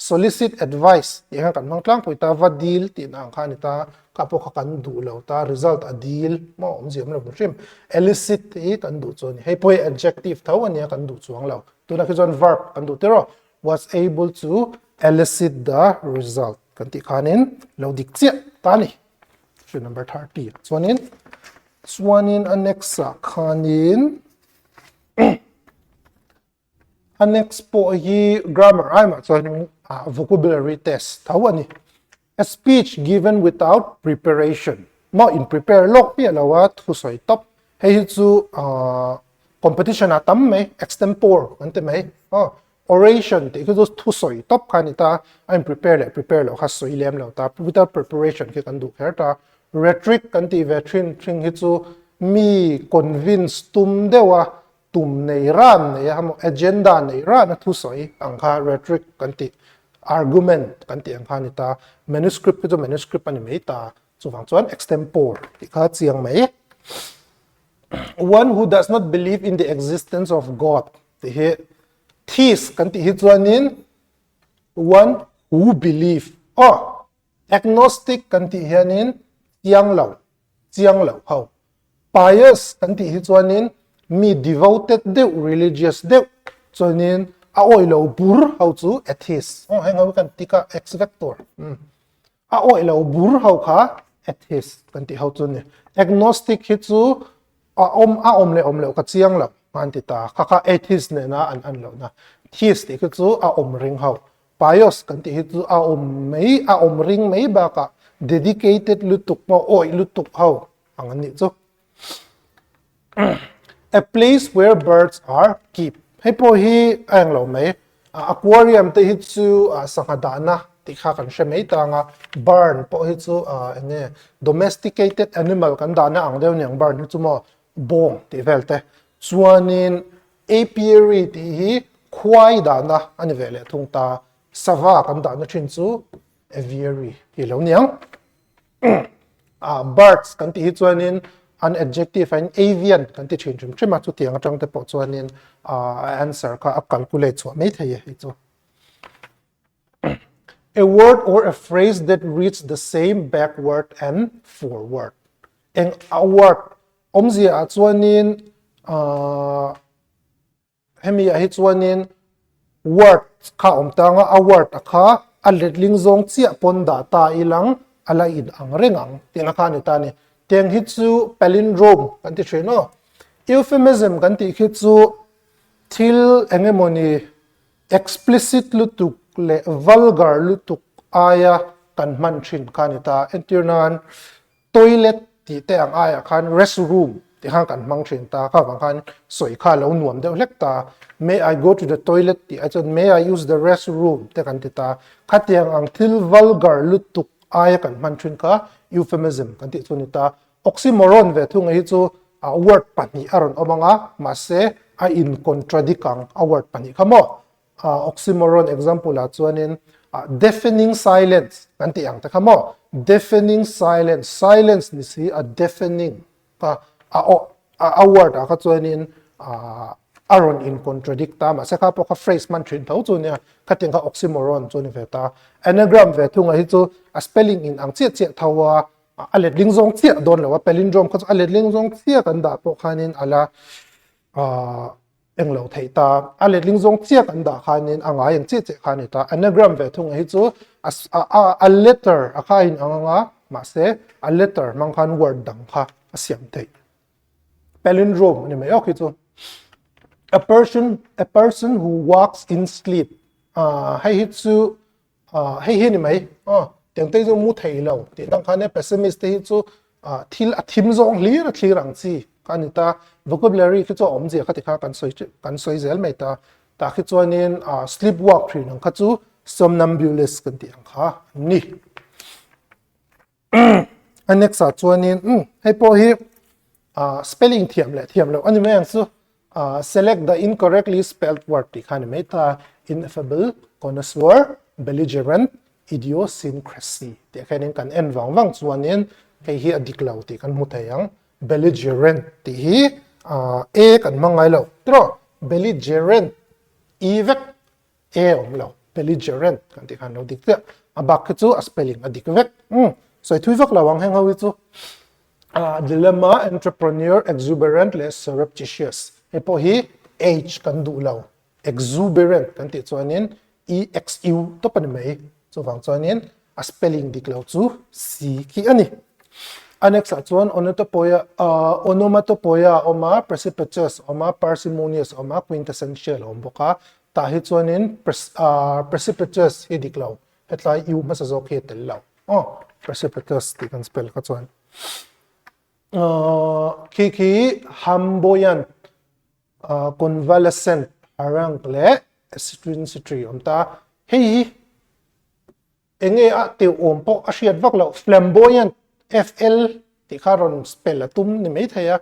solicit advice ti ha kan mang tlang poita va deal ti nang khan ta ka po kha kan du lo ta result a deal mo om jem lo chim elicit ti kan du chon hei poi adjective thaw ania kan du chuang lo tu na ki chon verb kan du tero was able to elicit the result kan ti khanin lo dik chia ta ni number 30 chuanin anexa khanin annex po hi grammar ai ma chuanin vocabulary test thawani a speech given without preparation mo in prepare lok pi alawa thu soi top hei chu competition atam mai extempore ante mai oration ti ko thu soi top khanita I'm prepare lo kha soi lem lo ta without preparation ke kan du kher ta rhetoric kan ti ve thin hi chu mi convince tum dewa tum nei ran nei ham agenda nei ran thu soi ang kha rhetoric kan ti argument kan ti ang kha ni ta manuscript ko manuscript ani mai ta chu wang chuan extempore ti kha chiang mai one who does not believe in the existence of God ti he theist kan ti hi chuanin one who believe agnostic kan ti hianin chiang lo ho pious kan ti hi chuanin mi devoted de religious de chuanin a oi lo bur ho chu atheist hang ho kan tika x vector a oi lo bur ho kha atheist kan ti ho chu ni agnostic hi chu a om le ka chiang lo man ti ta kha atheist ne na an lo na theist ti chu a om ring ho pious kan ti hi chu a om ring mai ba ka dedicated lutuk mo oi lutuk ho ang ni chu a place where birds are kept hei po hi ang lo mai aquarium te hi chu sanghadana ti kha kan she mai ta nga barn po hi chu enge domesticated animal kan dana ang deu nyang barn hi chu mo bong ti velte chuanin apiary ti hi khwai dana ani vele thung ta sava kan dana thin chu aviary hi lo niang birds kan ti hi chuanin an adjective and avian kan ti thin chim chima chu tiang atang te po chuanin answer ka calculate chu mai thei hi chu a word or a phrase that reads the same backward and forward and a word omzia chuanin hemi a hi chuanin word kha omtanga a word kha a letling zong chia pon da ta ilang ala in ang rengang tina kha ni ta ni teng hi chu palindrome kan ti theno euphemism kan ti hi chu thil engemoni explicit lutuk le vulgar lutuk aya kan man thin khanita entirnan toilet ti te ang aya khan restroom ti hang kan mang thin ta kha wang khan soi kha lo nuam de lek ta may I go to the toilet ti achon may I use the restroom te kan ti ta khatiang ang thil vulgar lutuk aya kan man thin ka euphemism kan ti chunita oxymoron ve thung hi chu a word pani aron omanga ma se a in contradicting a word pani khamo oxymoron example la chuanin deafening silence kan ti ang ta khamo deafening silence ni si a deafening ka a word a ka chuanin aron in contradict ta ma se kha po ka phrase man thin tho chu nia khating ka oxymoron chu ni ve ta anagram ve thunga hi chu a spelling in ang che thawa a letling zong chia don lo palindrome kho a letling zong chia kan da po khanin ala englo thei ta a letling zong chia kan da khanin anga yang che khani ta anagram ve thunga hi chu a letter a khain anga ma se a letter mang khan word dang kha asiam thei palindrome ni mai ok hi chu a person who walks in sleep hay hi chu hay hi ni mai tiang te zo mu thei lo ti dang khane pessimist te hi chu thil a thim zong hli ra thli rang chi kanita vocabulary ki chu om je khati kha kan soi zel mai ta khi chuanin sleepwalk thri nang kha chu somnambulist kan ti ang kha ni next chuanin hei po hi spelling thiam lo ani mai ang chu select the incorrectly spelled word ti khan mai ta ineffable connoisseur belligerent idiosyncrasy ti khanin kan en wang chuanin hei hi adiklo ti kan mu thayang belligerent ti hi a kan mangai lo tro belligerent evek a om lo belligerent kan ti khan lo dik te abak chu a spelling adik vek so thui vak lawang heng hawi chu dilemma entrepreneur exuberant less surreptitious epo hi h kan du lo exuberant kan ti chuanin exu to pan mai so wang chuanin a spelling diklo chu c ki ani annex chuan onomatopoeia oma precipitous oma parsimonious oma quintessential om boka ta hi chuanin precipitous hi diklo hetlai u ma sa zok he tel lo precipitous ti kan spell ka chuan ki hamboyant convalescent harang le astringentry ta hei enge a te ompo a hriat vak lo flamboyant fl ti kharon spell atum ni mai thaya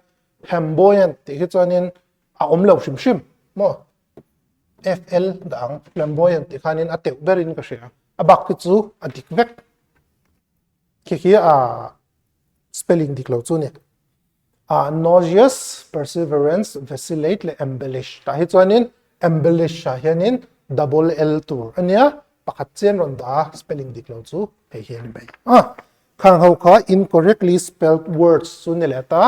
flamboyant ti hi chuanin a om lo hrim hrim mo fl dang flamboyant ti khanin a te berin ka hria a bak chu a dik vek khi a spelling dik lo chu ni nauseous perseverance vacillate le embellish ta hi chuanin embellish a hianin double l tur ania pakhat chen ron da spelling dik lo chu hei hian bai khang ho kha incorrectly spelled words chu ni le ta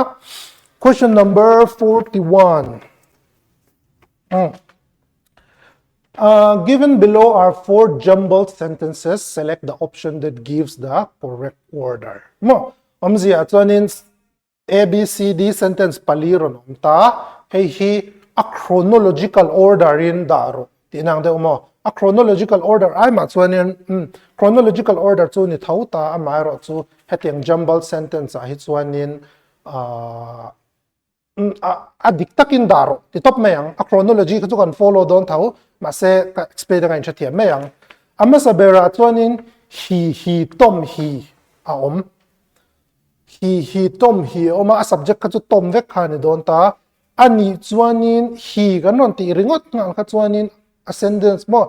question number 41 given below are 4 jumbled sentences select the option that gives the correct order mo omzia chuanin a b c d sentence paliron ta hei hi a chronological order in daro tinang de mo a chronological order ai ma chuanin chronological order chu ni thauta amai ro chu hetiang jumbled sentence a hi chuanin a dik takin daro ti top mayang a chronology chu kan follow don thau ma se ka explain nga in thatia mayang ama sabera chuanin hi tom hi a om hi tom hi oma a subject kha chu tom vek khani don ta ani chuanin hi kan non ti ringot ngal kha chuanin a sentence mo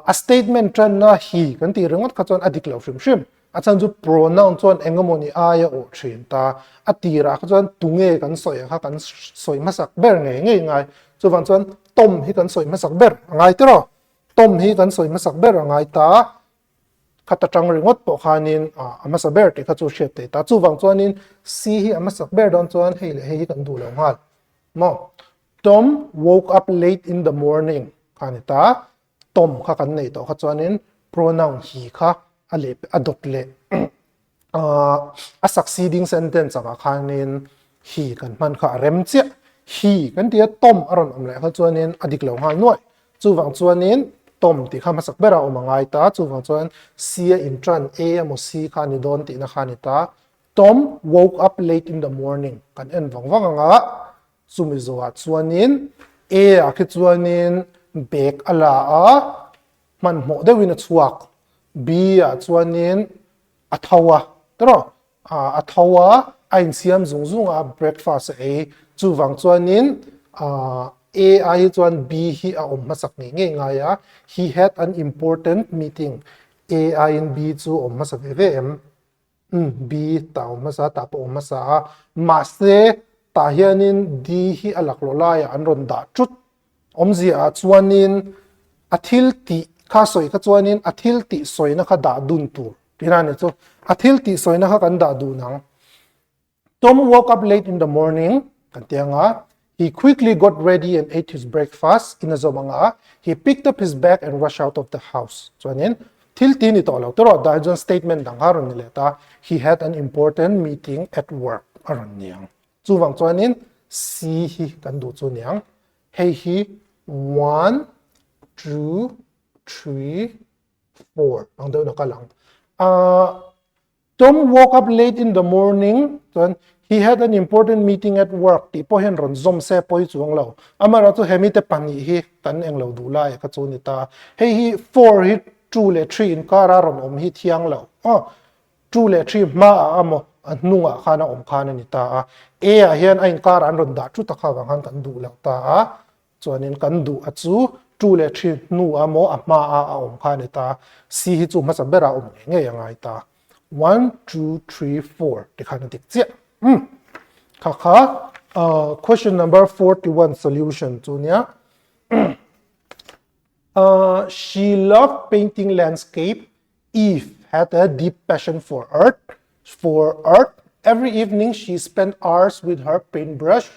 a statement tran na hi kan ti ringot kha chuan adik lo hrim hrim a chan chu pronoun chuan engemoni aya o thin ta atira kha chuan tunge kan soi kha kan soi masak ber nge ngai chu wang chuan tom hi kan soi masak ber ngai tro tom hi kan soi masak ber ngai ta khata tang ringot po khanin ama saber te kha chu hriat te ta chu wang chuanin si hi ama sak ber don chuan hei le hei kan du lo hal mo Tom woke up late in the morning khani ta tom kha kan nei to kha chuanin pronoun hi kha ale adot le a succeeding sentence anga khanin hi kan man kha rem che hi kan tia tom aron om le kha chuanin adik lo hal noi chu wang chuanin tom ti kha masak bera omangai ta chu wang chuan c in tran a amo c khani don ti na khani ta Tom woke up late in the morning kan en wang anga sumi zoa chuanin a a khi chuanin bek ala a man mo de win a chuak b a chuanin athawa tro athawa a in siam zung a breakfast a chu wang chuanin a hi chuan b hi a om masak nge nga ya he had an important meeting a in b chu om masak ve em b ta om masa ta po om masa ma se ta hianin d hi alak lo la ya an ron da chut omzi a chuanin athil ti kha soi kha chuanin athil ti soina kha da dun tur tirani chu athil ti soina kha kan da du nang Tom woke up late in the morning kan tianga he quickly got ready and ate his breakfast in a zomanga he picked up his bag and rushed out of the house chuanin thil ti ni to lo tro da jon statement dang haron ni leta he had an important meeting at work aron niang chu wang chuanin si hi kan du chu niang hei hi 1 2 3 4 ang do na kalang Tom woke up late in the morning chuan he had an important meeting at work ti po hen ron zom se poi chuang lo amara chu hemi te pani hi tan eng lo du lai kha chu ni ta hei hi 4 hi 2 le 3 in kara ron om hi thiang lo 2 le 3 ma amo nunga khana om khana ni ta a hian a in kar an ron da chu ta kha wang han kan du lo ta chuanin kan du a chu 2 le 3 nu amo a ma a om khani ta si hi chu ma sa bera om nge yangai ta 1 2 3 4 ti khana dik che kha question number 41 solution chu nia she loved painting landscape Eve had a deep passion for art every evening she spent hours with her paintbrush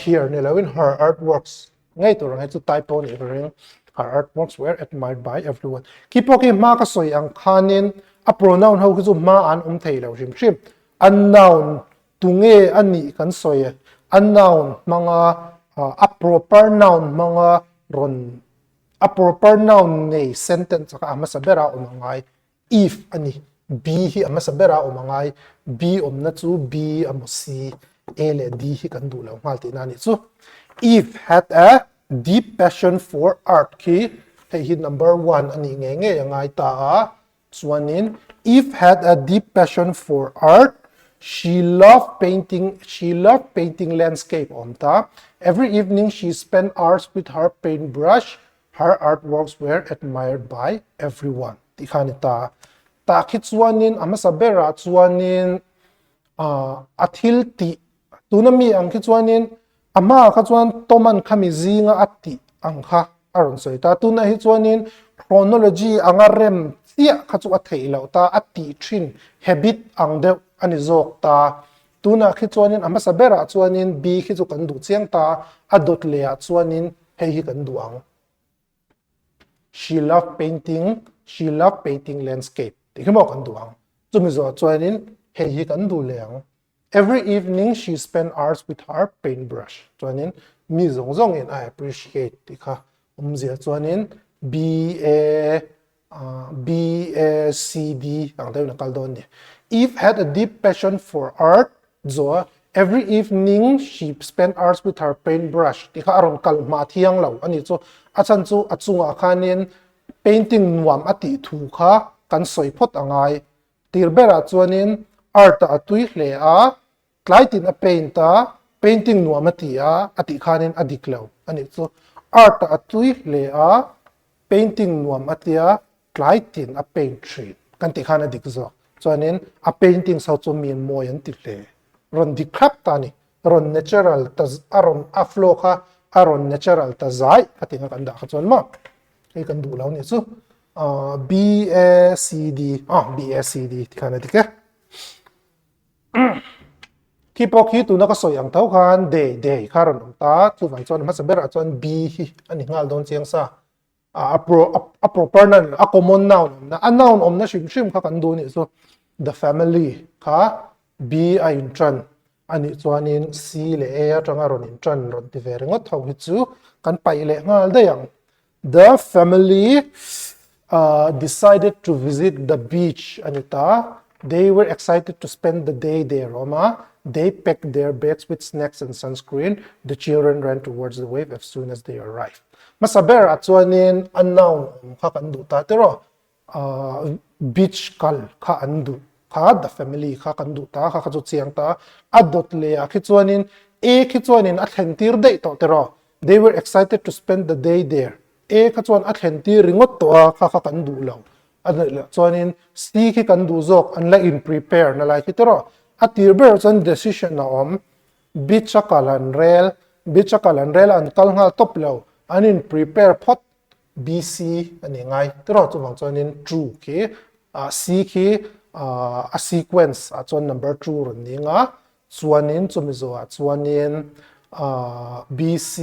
here nilawin her artworks ngay to rang typo ni ring her artworks were admired by everyone kipoki ma ka soi ang khanin a pronoun ho ku ma an thei lo rim shim unknown tunge ani kan soi unknown mga a proper noun mga ron a proper noun nei sentence ka amasabera umangai if ani b hi amasabera umangai b omna chu b amo c A le D hi kan du lo ngal ti na ni chu Eve had a deep passion for art ki hei hi number 1 ani nge ngai ta chuanin Eve had a deep passion for art. She loved painting landscape omta. Every evening she spent hours with her paintbrush. Her artworks were admired by everyone. Tikhanita ta khitsuanin amasabera chuanin athil ti tunami ang khitsuanin ama khachuan toman khami zinga atti angkha aron soita tuna hi chuanin chronology angarem tia khachu atheilo ta atti thin habit angde ani zok ta tuna khitsuanin amasabera chuanin b khichu kan du chiang ta adot le a chuanin hei hi kan duang she loved painting landscape tikhmo kan duang chumi zo chuanin hei hi kan du leang every evening she spent hours with her paintbrush chuanin mi zong in I appreciate tikha umzia chuanin B A C D ang tayo na kaldon ni Eve had a deep passion for art zo every evening she spent hours with her paintbrush tikha aron kal ma thiang lo ani chu achan chu achunga khanin painting nuam ati thu kha kan soiphot angai tirbera chuanin art atui hle a tlaitin a painta painting nuam ati a ati khanin adiklo ani chu art atui hle a painting nuam atia tlaitin a paint tree kan ti khana dikzo chuanin a painting sau chu min moi an ti hle ron dikrap ta ni ron natural ta aron aflo kha aron natural ta zai atinga kan da chuan ma ei kan du lo ni chu B A C D ti khana dikhe kipok hi tu na ka soyang tau khan day kharon ta chu vai chuan ma sabera chuan B hi ani ngal don chiang sa a proper noun a common noun na a noun na shim kha kan du ni so the family kha B a in tran ani chuanin C le A atanga ron in tran ron ti ve rengot thau hi chu kan pai le ngal da yang the family decided to visit the beach anita they were excited to spend the day there Roma they packed their bags with snacks and sunscreen the children ran towards the wave as soon as they arrived masaber at chuanin a noun kha kan du ta tero beach kal kha andu kha the family kha kan du ta kha chu chiang ta adot le a khichuanin a khichuanin a thlentir dei to tero they were excited to spend the day there a khachuan a thlentir ringot to a kha kan du lo adla chuanin c khi kan du zok an la in prepare na lai ki tero a tirber chan decision na om beach kalan rel an kal nga top lo anin prepare pot BC ani ngai tero chu wang chuanin true ki C ki a sequence a chuan number 2 ron ninga chuanin chumi zo a chuanin BC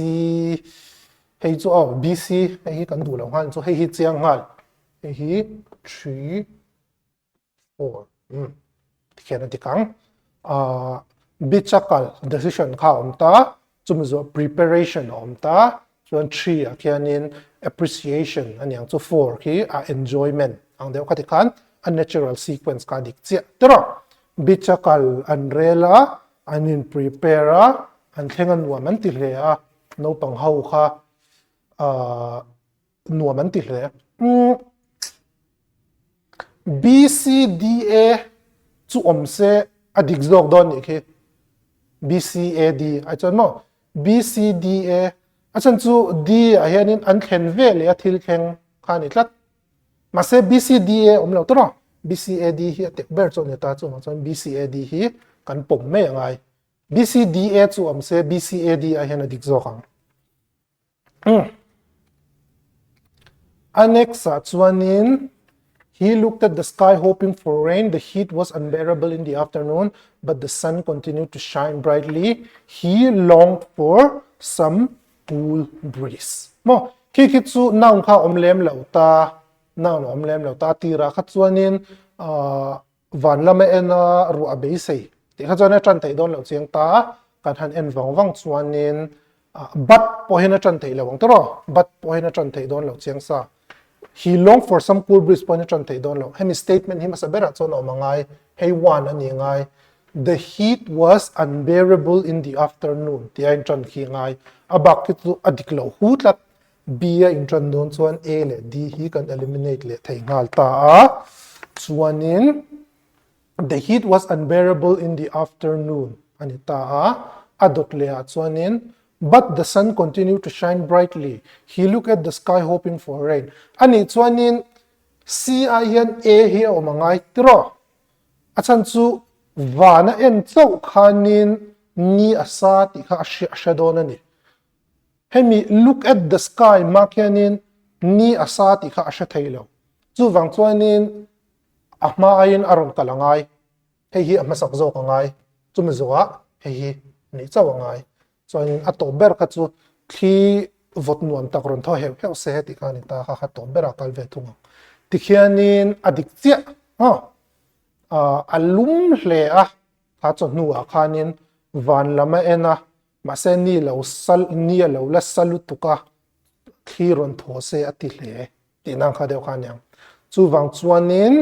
hei chu BC hei kan du lo han chu hei hi chiang ngal hei hi 3 4 tikhena tikang bichakal decision kha omta chumi zo preparation omta chuan 3 a khianin appreciation ani ang chu 4 khi a enjoyment ang deuh khatikhan a natural sequence ka dik chia tero bichakal unrela anin prepare an thengan nuaman ti hle a no pang hau kha nuaman ti hle BCDA chu omse adik zok don ni khi BCAD a chon mo BCDA achan chu D a hianin an thlen ve le a thil kheng khani tlat ma se BCDA omlo to BCAD hi atek ber chon ne ta chu ma chon BCAD hi kan pom me ngai BCDA chu omse BCAD a hian adik zokang Anexa chuanin he looked at the sky hoping for rain. The heat was unbearable in the afternoon, but the sun continued to shine brightly. He longed for some cool breeze. Mo kikitsu noun kha omlem lauta tira kha chuanin van lama ena ru abei sei ti kha chuan tran thei don lo chiang ta kan han en wang chuanin bat po hena tran thei lo wang tro bat po hena tran thei don lo chiang sa he longed for some cool breeze point tran thei don lo hemi statement hi masabera chon o mangai hei wan ani ngai The heat was unbearable in the afternoon. Tia in tron khi ngai. Abak kitu adiklo hutlat. B in tron nun chuan A le D hi kan eliminate le thei ngal ta a. Chuanin the heat was unbearable in the afternoon. Anita a adot le a chuanin. But the sun continued to shine brightly. He looked at the sky hoping for rain. Ani chuanin C a hian A hi o mangai tiro. Achan chu vana en chau khanin ni asa ti kha ashadona ni. Hemi look at the sky makianin ni asa ti kha ashathailo. Chu wang chuanin ahma ayin aron kalangai. Hei hi amasak zo kangai. Chu mizoa hei hi ni chawangai. Chuanin atober ka chu thi vot nuam tak ron tho heu heu se ti kha ni ta kha atober akal ve thunga. Tikhianin adik chia alum hle a kha chu nu a khanin van lama ena ma se ni lo sal ni lo la salu tuka khiron tho se ati hle ti nang kha deu khanyang chu wang chuanin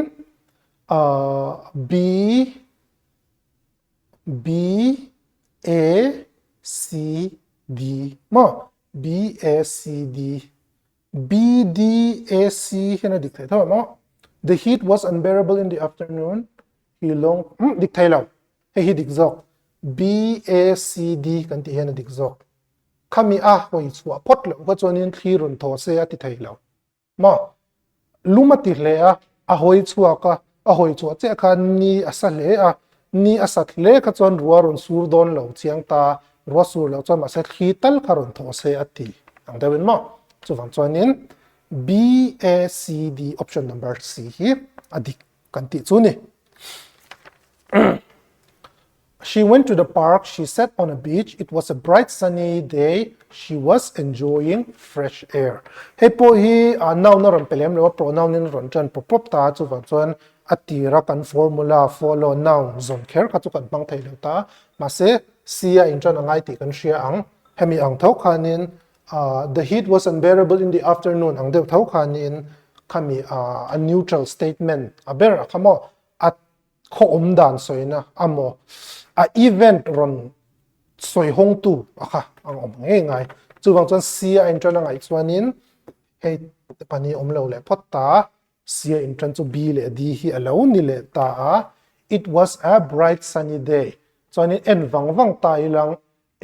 B A C D ma B A C D B D A C hena dikthai thaw ma the heat was unbearable in the afternoon hi long dikthai lo he hi dikjok B A C D kan ti hena dikjok khami a hoi chua pot lo ka chonin thirun tho se ati thai lo ma lumati hle a hoi chua ka a hoi chua che kha ni asa le a ni asat le ka chon ruarun sur don lo chiang ta ruwa sur lo chon ma se khital kharon tho se ati ang dawin ma chu wang chuanin B A C D option number C hi adik kan ti chu ni. She went to the park. She sat on a beach. It was a bright sunny day. She was enjoying fresh air. Hei po hi noun na ron pelem lewa pronoun in ron chan prop ta chu wang chuan atira kan formula follow noun zon kher ka chu kan bang thei lo ta ma se sia in chan angai ti kan shia ang hemi ang thau khanin the heat was unbearable in the afternoon ang deu thau khanin khami a neutral statement a ber khamo at kho om dan soina amo a event ron soi hong tu akha ang om nge ngai chu wang chuan sia in chan angai chuanin hei pani om lo le photta sia in chan chu b le d hi alo ni le ta a it was a bright sunny day chuanin en wang tai lang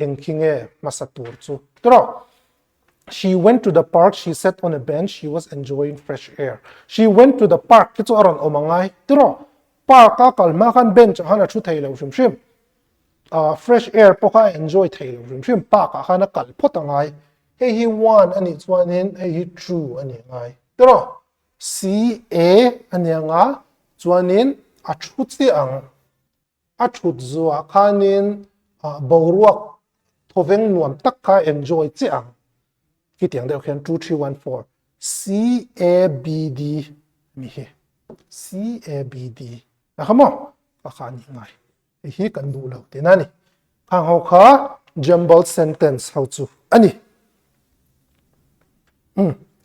engkhinge masatur chu tro. She went to the park. She sat on a bench. She was enjoying fresh air. She went to the park. Kichu aron omangai tro park ka kalma kan bench hana chu thei lo shim fresh air po ka enjoy thei lo shim park ka hana kal photangai hei hi one ani chuanin hei hi true ani ngai tro C A ani anga chuanin a thut si ang a thut zuwa khanin boruak thoveng nuam tak ka enjoy chi ang ki tiang deuh khian 2 3 1 4 C A B D mi he C A B D na khamo ka khani ngai hi kan du lo te nani khang ho kha jumbled sentence how chu ani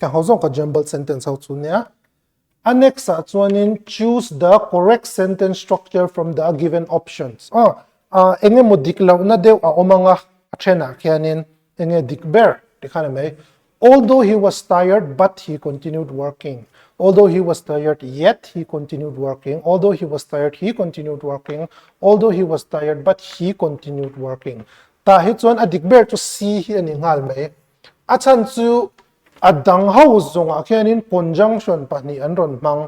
khang ho zong ka jumbled sentence how chu nya annex a chuanin choose the correct sentence structure from the given options enge modik lo na deu a omanga a thena khianin enge dikber dikhana mai although he was tired but he continued working although he was tired yet he continued working although he was tired he continued working although he was tired but he continued working ta hi chuan a dikber to see hi ani ngal mai a chan chu adang ho zonga khianin conjunction pani an ron mang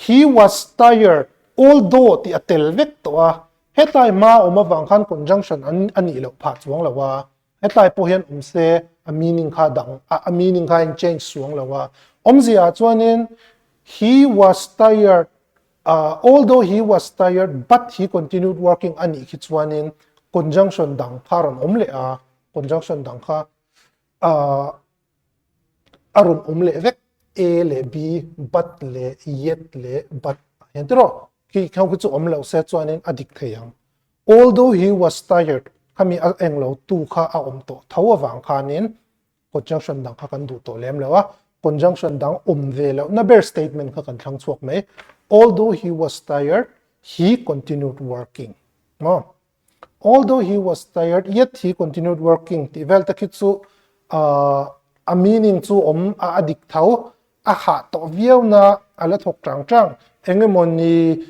he was tired although ti atel vek to a hetlai ma oma wang khan conjunction ani lo pha chuang lawa hetlai po hian se a meaning kha dang a meaning kha in change suang lawa omzia chuanin he was tired although he was tired but he continued working ani khi chuanin conjunction dang pharon omle a conjunction dang kha aron omle vek a le b but le yet le but entro ki khau chu omlo se chuanin adik theyang although he was tired kami a englo tu kha a om to thawa wang khanin conjunction dang kha kan du to lem lawa conjunction dang ve lo na ber statement kha kan thlang chuak mai although he was tired he continued working Although he was tired, yet he continued working. Ti vel takit chu a meaning chu adik thau a kha to viau na ala thok trang engemoni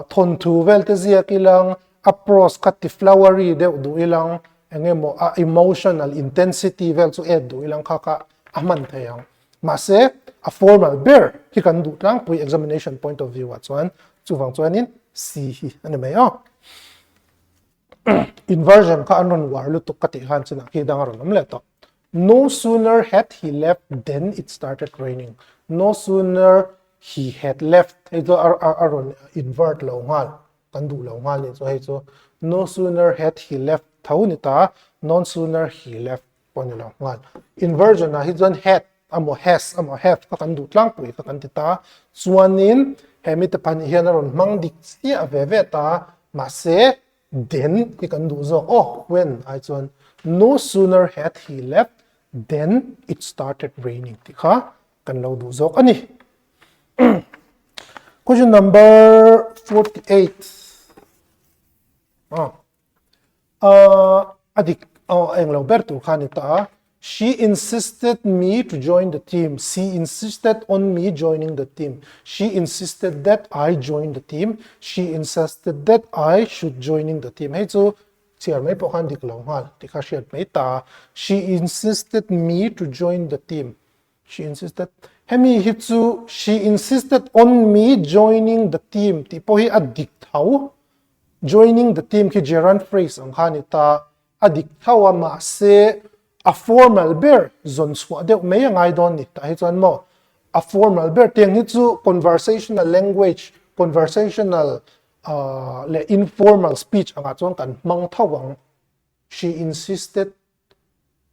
thon thu vel te zia kilang approach kat ti flowery de du ilang engemo a emotional intensity vel chu ed du ilang kha aman thayang mase a formal verb hi kan du tlang pui examination point of view chuan chuwang chuanin si hi ani mai inversion ka anon war lu tuk kati han china ki dangaron am le to no sooner had he left then it started raining. No sooner he had left ito aron invert lo ngal kandu lo ngal ni so ito no sooner had he left thau ni ta no sooner he left pon lo ngal inversion na hidon had amo has amo have ka kandu tlang pui ka kantita chuanin hemi te pan hian aron mangdik si aveve ta mase then he can do so when I chuan no sooner had he left then it started raining tikha kan lo du zo ani question number 48 adik englo bertu khanita she insisted me to join the team. She insisted on me joining the team. She insisted that I join the team. She insisted that I should joining the team. Hey, so siya may pokan dik long hal. Tika siya may ta. She insisted me to join the team. She insisted. Hemi hitsu. She insisted on me joining the team. Tipo hi adik tau. Joining the team ki gerund phrase ang hanita adik tau ama se a formal verb zon swa de may ngai don ni ta hitan mo a formal verb tiang hi chu conversational language conversational le informal speech anga chon kan mang thawang she insisted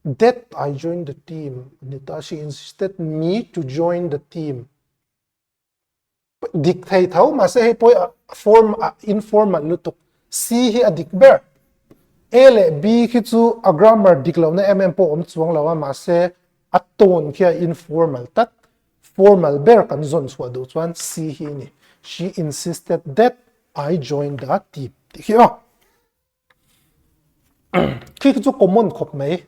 that I join the team nita she insisted me to join the team dik thai thau ma se poi form informal lutuk si hi adik verb ele b khi chu a grammar diklo na po om chuang lawa ma se a tone kia informal tat formal verb kan zon swa do chuan si hi ni she insisted that I joined the team tikhiyo khi chu common khop mai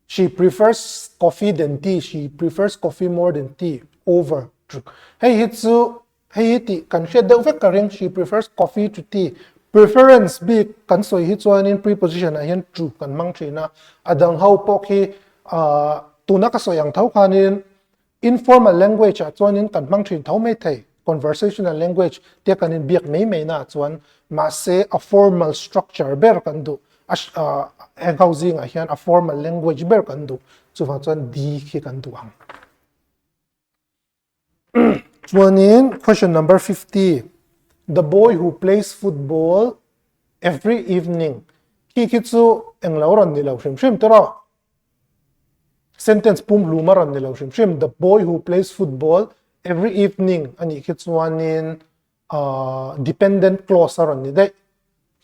she prefers coffee than tea she prefers coffee more than tea over hey hitsu hey ti kan she de vek karing she prefers coffee to tea preference bi kan soi hi chuan in preposition a hian true kan mang thina adang ho pok hi tuna ka soyang thau khanin informal language a chuan in kan mang thin thau mai thei conversational language te kan in biak mai na chuan ma se a formal structure ber kan du housing a hian a formal language ber kan du chuwa chuan di khi kan du ang chuan in question number 50 the boy who plays football every evening. Kikitsu engloron nilaw shim tero. Sentence pum lumaron nilaw shim. The boy who plays football every evening. Ani kitsuanin dependent clause aron ni day.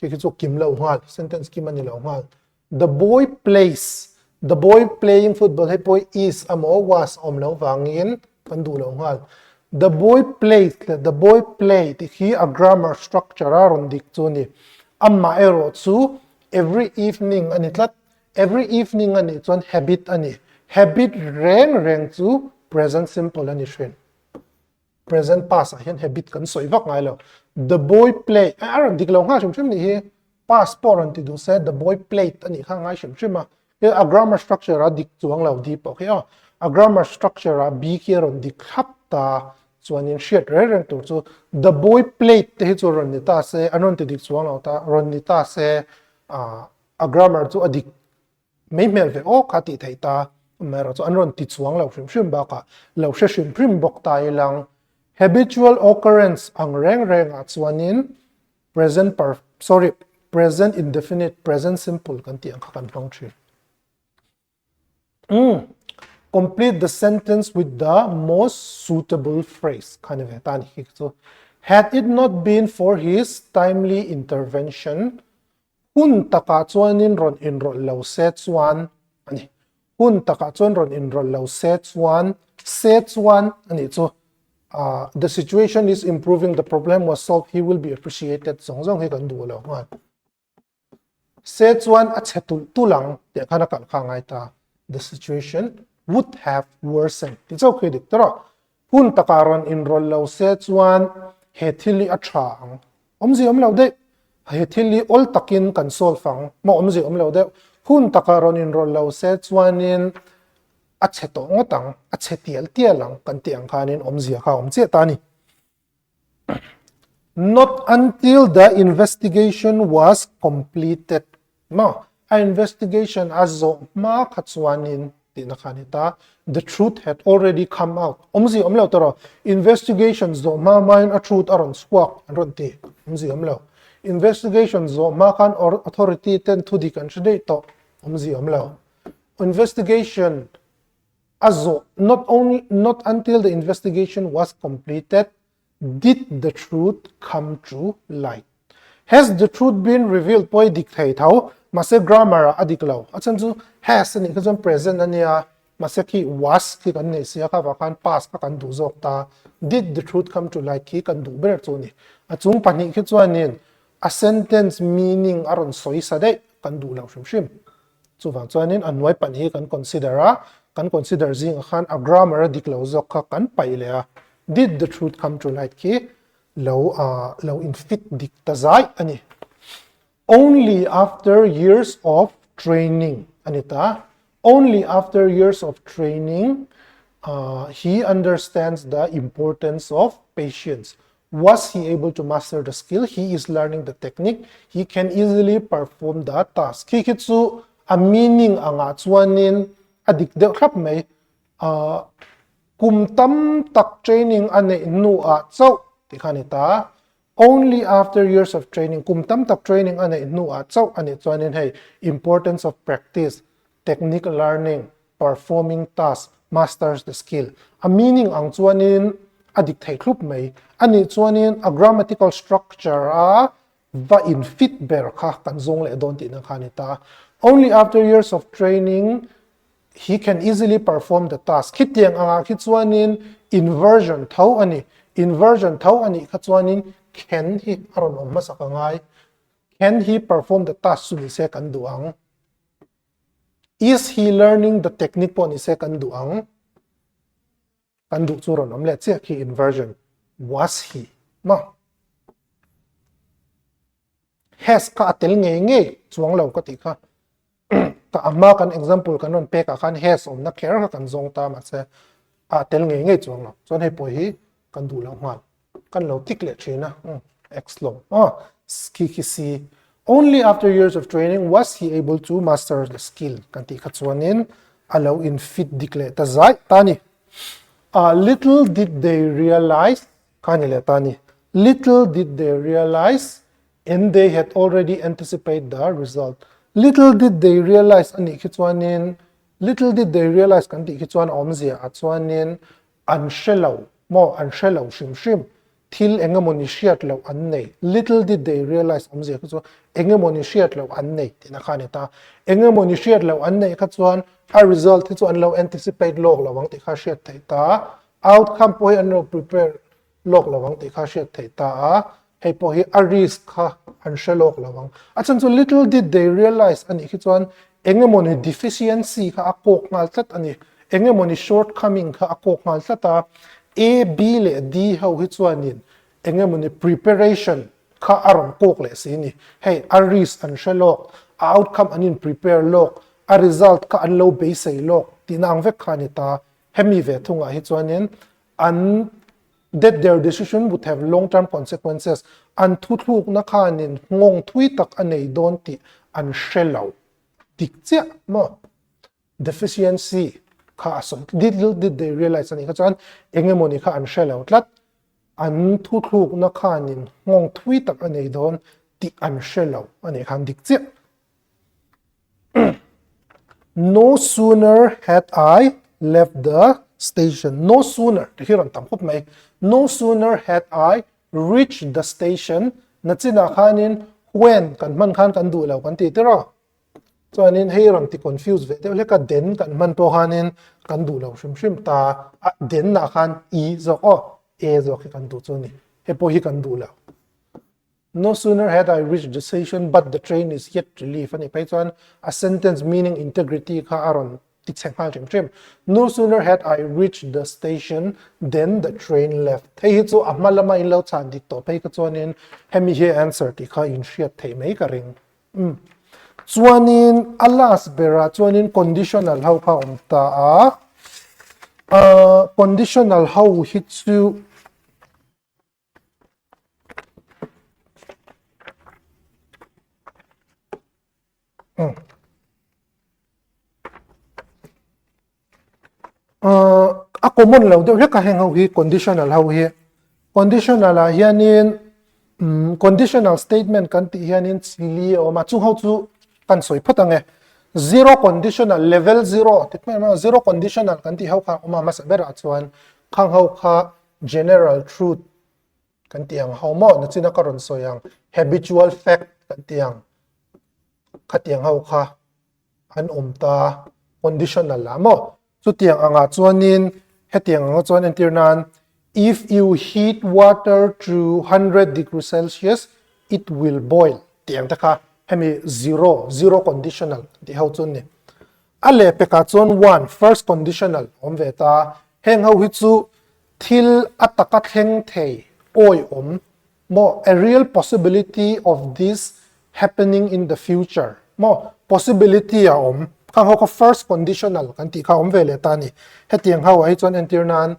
Kikitsu kimlaw hal. Sentence kiman nilaw hal. The boy plays. The boy playing football. Hey boy is amo was omlaw vangin pandulaw hal. The boy played. The boy played. He a grammar structure aron diktuni. Amma ero tsu every evening anitlat. Every evening ani tuan habit ani. Habit reng tsu present simple ani shin. Present past ayan habit kan soivak ngailo. The boy played. Aron diklaw nga shim ni hi. Past poron ti do said the boy played ani ka nga shim ma. A grammar structure a diktuang law di po. Okay, a grammar structure a bikiron dikhapta. So an shit reng to so the boy played te hizo ronita se anon te dik suang lauta ronita se a grammar to adik may melve o kati thaita mero so anon ti suang lau shim baka lau shim prim bok tai lang habitual occurrence ang reng at swanin present indefinite present simple kanti ang kakan function complete the sentence with the most suitable phrase. Kind of so, had it not been for his timely intervention, hun takatsuanin ron enroll law sets one, hun takatsuan ron enroll law sets one, ani so the situation is improving, the problem was solved, he will be appreciated. Zong he kan du lo ngan. Se chuan a che tu lang te khana kan khangai ta, the situation would have worsened. Ti chau khi dik tro. Hun takaron enroll lo se chuan he thili a thang. Omzi om lo de. He thili ol takin kan solve fang. Mo omzi om lo de. Hun takaron enroll lo se chuan in a che to ngotang a che tial lang kan tiang khanin omzi kha om che ta ni. Not until the investigation was completed. Ma, a investigation azo ma khachuanin tinakhanita, the truth had already come out. Omzi omlo toro investigations zo ma main a truth aron squawk aron ti. Omzi omlo investigations zo ma kan or authority ten to the country to. Omzi omlo investigation azo not until the investigation was completed did the truth come to light. Has the truth been revealed? Poi dictate how mase grammar adiklo. Achan chu has ni khajon present ania mase ki was ki kan ne sia ka kan past ka kan du jok ta. Did the truth come to light ki kan du ber chu ni. Achung pani ki chuanin a sentence meaning aron soi sa de kan du lo shim. Chu wang chuanin anwai pani kan consider jing khan a grammar adiklo jok ka kan pai le a. Did the truth come to light ki low in fit diktazai ani. Only after years of training, Anita, only after years of training, he understands the importance of patience. Was he able to master the skill? He is learning the technique. He can easily perform the task. Kikitsu a meaning anga chuanin adik de khap mai kumtam tak training ane nu a chau tikhanita. Only after years of training, kumtam tak training ane nu a chau ane chuanin hey importance of practice, technical learning, performing tasks, masters the skill. A meaning ang chuanin adik thei khlup mai ani chuanin a grammatical structure a va in fit ber kha kan zong le don ti na khanita. Only after years of training he can easily perform the task. Khitiang anga khichuanin inversion thau ani khachuanin can he aron om masakangai, can he perform the task suni se kan duang, is he learning the technique po ni se kan duang kan du churon om le che ki inversion, was he ma has ka atel nge chuang lo ka ti kha ka ama kan example kanon pe ka khan has om na kher ka kan zong ta ma se atel nge chuang lo chon he po hi kan du lo hman kan lo tik le thina x lo ki si. Only after years of training was he able to master the skill kan ti khachuanin allow in fit dikle ta zai tani. Little did they realize kanile tani, little did they realize, and they had already anticipated the result. Little did they realize ani khichuanin little did they realize kan ti khichuan omzia achuanin anshelo mo anshelo shim thil engemoni shiat lo annei. Little did they realize omzia khichu engemoni shiat lo annei tina khanita engemoni shiat lo annei khachuan a result khichuan lo anticipate log lawang ti kha shiat theita outcome poi an lo prepare log lawang ti kha shiat theita hei po hi a risk kha anshelok lawang achan chu little did they realize ani khichuan engemoni deficiency kha akok ngal tlat ani engemoni shortcoming kha akok ngal tlata a b le d ho hi chuanin engemoni preparation kha aron kok le sini hey a risk anshelok outcome anin prepare lok a result ka an lo base lok tinang vek khanita hemi ve thunga hi chuanin an that their decision would have long-term consequences. An tutluk na kanin ngong tuitak anay don ti an shelaw. Diktia mo. Deficiency ka asom. Little did they realize ani kachan engemoni ka an shelaw tlat an tutluk na kanin ngong tuitak anay don ti an shelaw ani kan diktia. No sooner had I left the station. No sooner, no sooner had I reached the station, natsina kanin when kan man kan du law kan ti tiro. So anin heiron ti confused ve. Te ka den kan man po kanin kan du law shim ta den na kan I zo ko. A zo ki kan du chu ni he po hi kan du la no sooner had I reached the station but the train is yet to leave ani pai chuan a sentence meaning integrity kha aron ti chenghal trim no sooner had I reached the station then the train left thei hi chu amalama in lo chan dik to pai ka chuanin hemi he answer ti kha in hriat thei mai ka ring chuanin alas bera chuanin conditional how kha ta a conditional how hi chu a common lo de ka heng ho hi conditional how hi conditional a hianin conditional statement kan ti hianin chili o ma chu ho chu kan soi phatange zero conditional level 0 tikme ma zero conditional kan ti ho kha oma ma sabera chuan khang ho kha general truth kan ti ang ho mo na china karon soyang habitual fact kan ti ang khatiang ho kha an umta conditional la mo chu tiang anga chuanin hetiang anga chuan entirnan if you heat water to 100 degrees Celsius it will boil tiang ta kha hemi zero conditional ti ho chun ni ale peka chuan 1 first conditional omve ta heng ho hi chu thil ataka thleng thei oi mo a real possibility of this happening in the future mo possibility a khang ho ka first conditional kan ti kha vele ta ni hetiang ho ai chon entirnan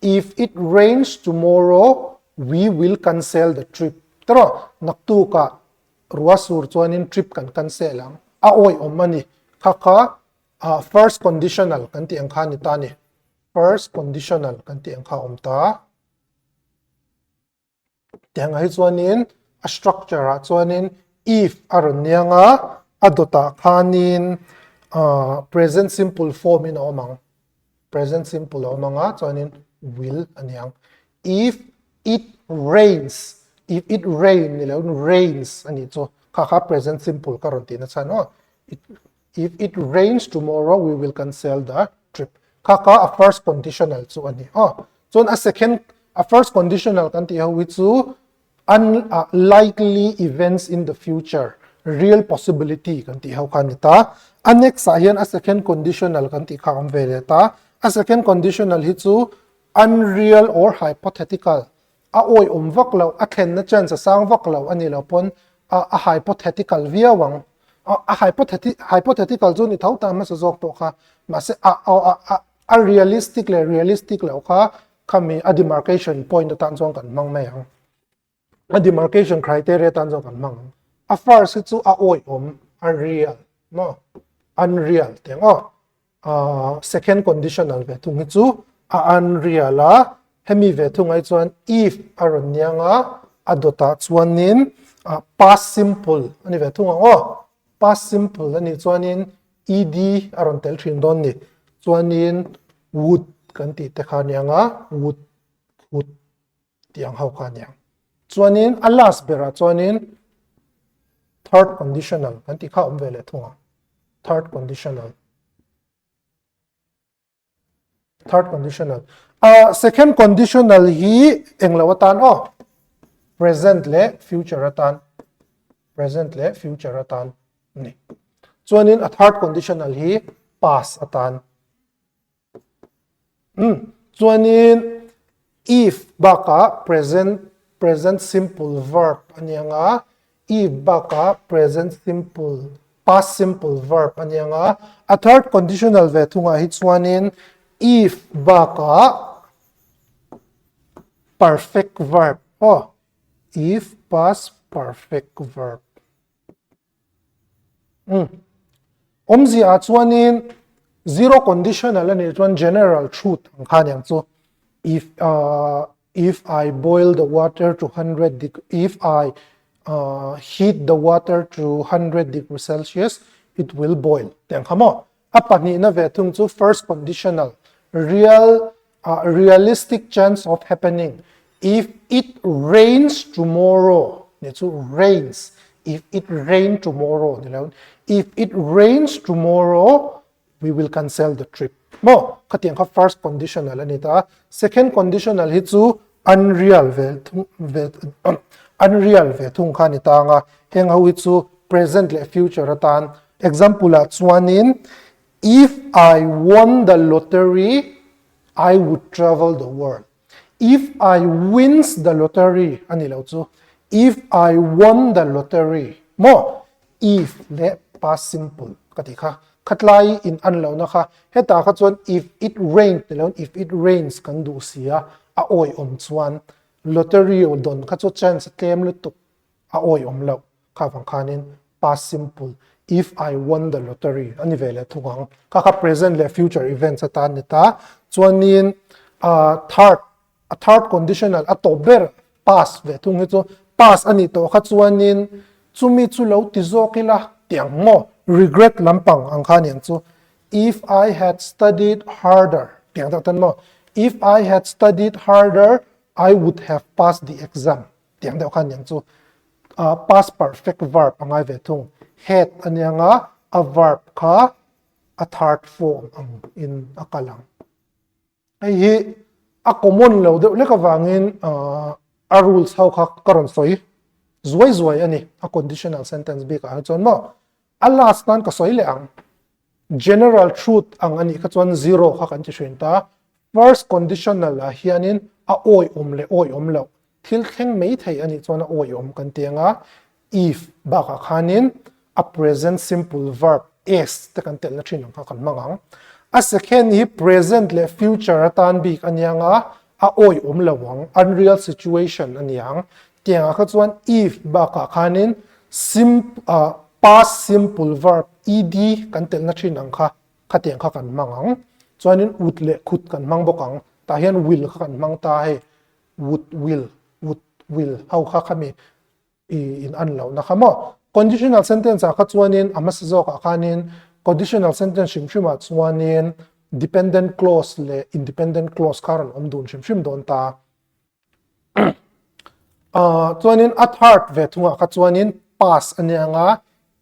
if it rains tomorrow we will cancel the trip tro naktu ka ruasur chuanin trip kan cancel ang a oi mani kha first conditional kan ti ang kha ni ta ni first conditional kan ti ang kha ta tiang ai chuanin a structure a chuanin if aron nianga adota khanin present simple form in omang present simple omanga chuanin will aniang if it rains rains ani chu kha present simple karon ti na chan if it rains tomorrow we will cancel the trip kha a first conditional chu ani chon a first conditional kan ti ho which chu unlikely events in the future real possibility kan ti ho khan ta next hian a second conditional kan ti kham vele ta a second conditional hi chu unreal or hypothetical a oi vak lo a thlen na chance sang vak lo ani lo pon a hypothetical viawang a hypothetical chu ni thau ta ma sa jok to kha ma se a realistic lo kha khami a demarcation point tan chong kan mang mai ang a demarcation criteria tan chong kan mang a first chu a oi unreal no unreal teng second conditional ve thung hi chu a unreal a hemi ve thung ai chuan if aron nianga adota chuanin past simple ani ve thung past simple ani chuanin ed aron tel thin don ni chuanin would kan ti te kha nianga would tiang hau kha niang chuanin a last bera chuanin third conditional kan ti kha vele thunga third conditional second conditional hi englawatan present le future atan ni chuanin a third conditional hi past atan chuanin if baka present simple verb anianga if baka present simple past simple verb anianga a third conditional ve thunga hi chuanin if baka perfect verb if past perfect verb omzi a chuanin zero conditional ani chuan general truth ang khanyang chu if I boil the water to 100 degrees if I heat the water to 100 degrees Celsius it will boil teng khamo apani na ve thung chu first conditional realistic chance of happening if it rains tomorrow ne chu rains if it rain tomorrow if it rains tomorrow we will cancel the trip mo khatiang kha first conditional anita second conditional hi chu unreal ve thung kha ni tanga heng ho chu present le future atan example a chuanin if I won the lottery I would travel the world. If I wins the lottery ani lo chu if I won the lottery mo if le past simple kati kha khatlai in an lo na kha heta kha chuan if it rains if it rains kan du sia a oi chuan lottery o don kha chu chance claim lu tu a oi lo kha phang khanin past simple if I won the lottery ani vele thungang kha present le future events atan neta chuanin third conditional a to ber past ve thung chu past ani to kha chuanin chumi chu lo ti zokila tiang mo regret lampang ang khanin chu if I had studied harder tiang ta tan mo if I had studied harder I would have passed the exam tiang da khanin chu past perfect verb angai ve thung had anianga a verb kha a third form ang in akalang ai hi a common lo de le ka wangin a rules how kha karon soi zuai ani a conditional sentence bi ka chon mo a last tan ka soi le ang general truth ang ani ka chon zero kha kan chi hrin ta first conditional a hianin a oi om lo thil thleng mei thei ani chon a oi om kan tianga if ba ka khanin a present simple verb is te kan tel na thin kha kan mangang a second hi present le future atan bi anianga a oi om lawang unreal situation aniang tianga kha chuan if ba ka khanin past simple verb ed kan tel na thin ang kha tiang kha kan mangang chuanin would le khut kan mang bokang ta hian will kha kan mang ta he would will how kha khami in an lo na khamo conditional sentence a kha chuanin amas zo ka khanin conditional sentence shimshima chuanin dependent clause le independent clause karon omdun shimshim don ta chuanin at heart ve thunga kha chuanin past anianga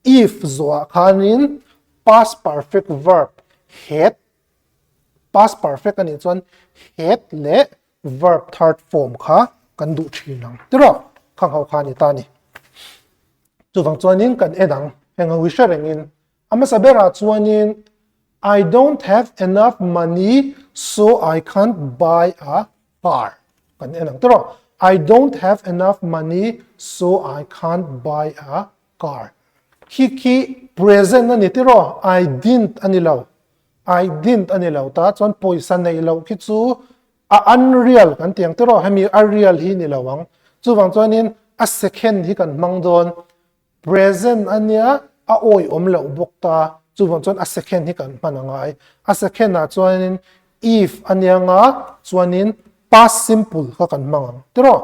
if zo khanin past perfect verb had past perfect ani chuan had le verb third form kha kan du thinang tiro khang ho khani ta ni chuwang chuanin kan edang henga wisharengin ama sabera chuanin I don't have enough money so I can't buy a car kan enang tiro I don't have enough money so I can't buy a car ki present ani tiro I didn't ani lo ta chuan poison nei lo ki chu a unreal kan tiang tiro hemi a real hi ni lawang chuwang chuanin a second hi kan mangdon present ania a oi om lo bok ta chuwang chuan a second hi kan manangai a second a chuanin if anianga chuanin past simple kha kan mangang tiro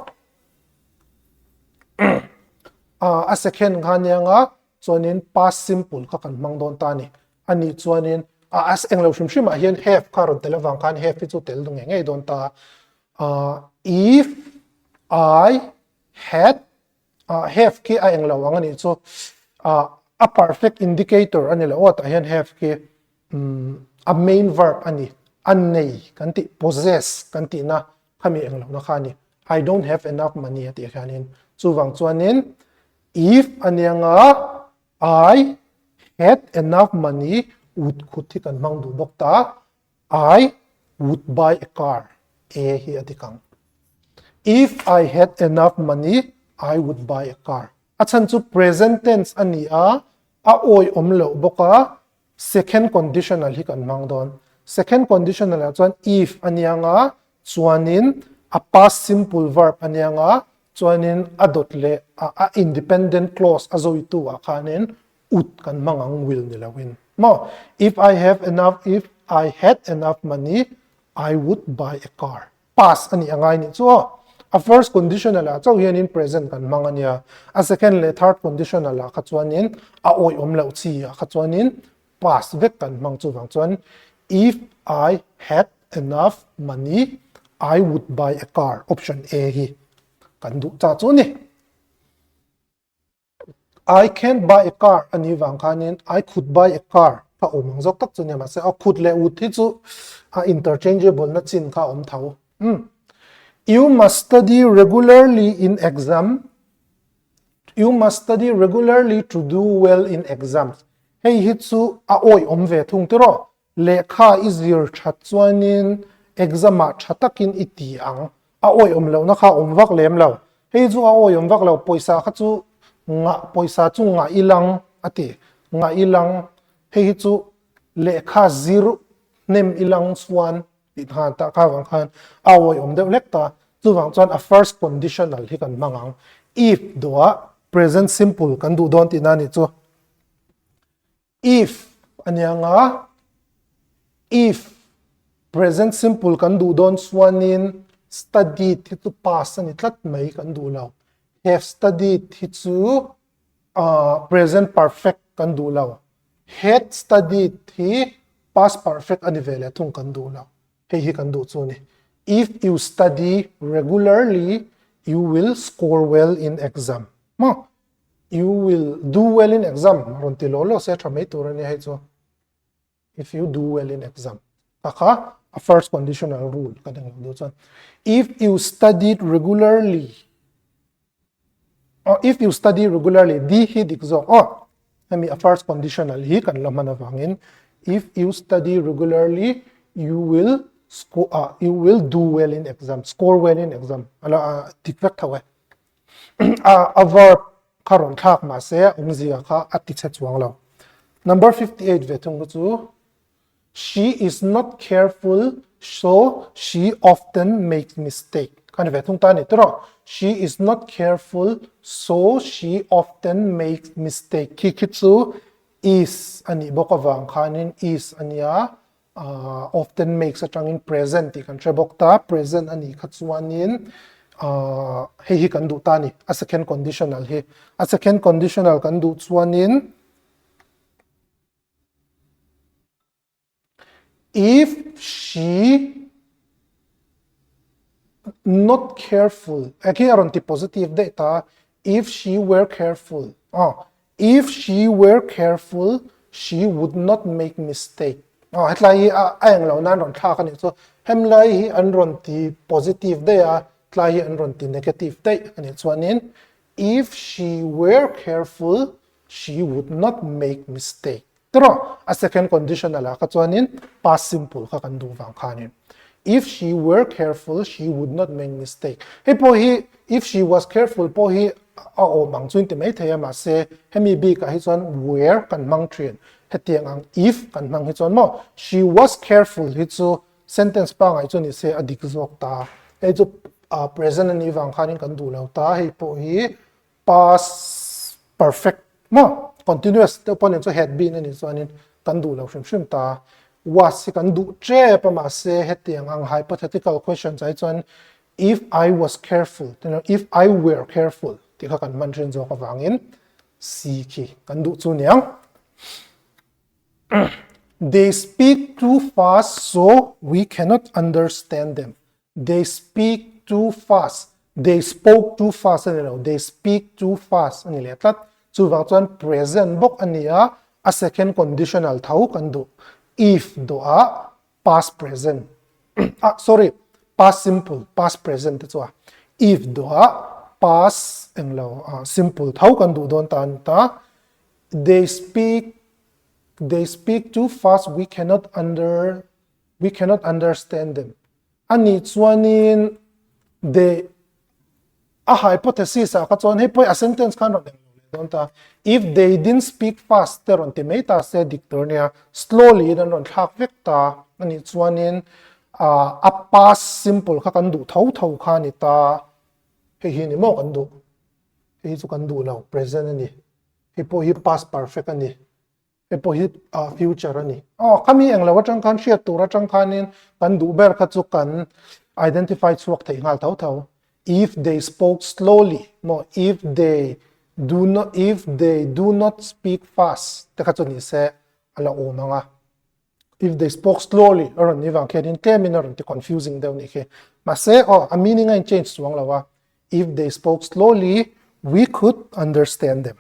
a second anianga chuanin past simple kha kan mangdon ta ni ani chuanin as englo shim a hian have karon telawang kan have chu tel dung ngei don ta if I had have ki a englo wang ani chu a perfect indicator ani lo ta hian have ki a main verb ani annei kan ti possess kan ti na khami englo na khani I don't have enough money ati khanin chuwang chuanin if anianga I had enough money would khuthi kan mang du bok ta I would buy a car e hi atikang if I had enough money I would buy a car achan chu present tense ani a oi om lo boka second conditional hi kan mang don second conditional a chuan if anianga chuanin a past simple verb anianga chuanin adot le a independent clause azoi tu a khanin ut kan mangang will ni lawin mo if I had enough money I would buy a car past ani angai ni chu a first conditional a chau hian in present kan mangania a second le third conditional a kha chuanin a oi om lo chi a kha chuanin past vek kan mang chu wang chuan if I had enough money I would buy a car option a hi kan du cha chu ni I can't buy a car ani wang khanin I could buy a car ka omang zok tak chu ne ma se a could le would hi chu interchangeable na chin kha om thau You must study regularly in exam. You must study regularly to do well in exams. Hey hitsu a oi omve thung tiro lekha easier that chuanin exam a thatakin iti ang a oi omlo na kha omwak lem lo. Hey chu a oi omwak lo poisa kha chu nga poisa chu nga ilang ati nga ilang hey chu lekha zero nem ilang swan it han ta ka wang khan a oi om de lekta chu wang chuan a first conditional hi kan mangang if doa present simple kan du don ti na ni chu if anyanga if present simple kan du don swanin studied hi chu past ani tlat mai kan du lo have studied hi chu present perfect kan du lo had studied hi past perfect ani vele thung kan du lo hi kan du chu ni if you study regularly you will score well in exam you will do well in exam ronti lolo se thamei turani hai chu if you do well in exam taka a first conditional rule kadang do chan if you studied regularly or if you study regularly di hi dikzo a first conditional hi kan laman awangin if you study regularly you will score you will do well in exam score well in exam ala dikvek thawe a verb karon thak ma se umzia kha ati che chuang lo number 58 ve thung chu she is not careful so she often makes mistake kan ve thung ta ni tro she is not careful so she often makes mistake ki chu is ani bokawang khanin is ania often makes a in present ti kan bokta present ani khachuanin hi kan du ta ni a second conditional hi a second conditional kan du chuanin if she not careful aquí aron ti positive data if she were careful if she were careful she would not make mistake hetlai ang lo nan ron tha kan so hemlai hi an ron ti positive de tlai an ron ti negative de ani chuanin if she were careful she would not make mistake tro a second conditional ka chuanin past simple ka kan du wang khanin if she were careful she would not make mistake he po hi if she was careful po hi mang chuin ti mai thaya ma se hemi bi ka hi chuan where kan mang thren hetiang ang if kan mang hi chuan mo she was careful hi chu sentence pa ngai chu ni se adik zok ta e chu present ani wang khanin kan du lo ta hi po hi past perfect mo continuous te pon chu had been ani chuanin kan du lo shrim ta was si kan du che pa ma se hetiang ang hypothetical questions ai chuan if I was careful if I were careful ti kha kan man thren zo ka wangin si ki kan du chu niang they speak too fast so we cannot understand them they speak too fast they spoke too fast they speak too fast ani le tlat chu wang chuan present bok ania a second conditional thau kan du if do past present sorry past simple past present chu if do past englo simple thau kan du don tan ta they speak too fast we cannot understand them ani chuanin they a hypothesis ka chuan he poi a sentence kan ro don ta if they didn't speak fast ter on timeta se dictornia slowly dan ron thak vekta ani chuanin a past simple kha kan du thau kha ni ta he hi ni mo kan du he chu kan du lo present ani he po hi past perfect ani he po hi future ani kami ang lawa tang kan share tura tang khanin kan du ber kha chu kan identify chuak thei ngal thau if they spoke slowly mo if they do not speak fast te kha chu ni se ala o manga if they spoke slowly or ni wang kherin terminal te confusing down ni khe ma se a meaning and change chuang lawa if they spoke slowly we could understand them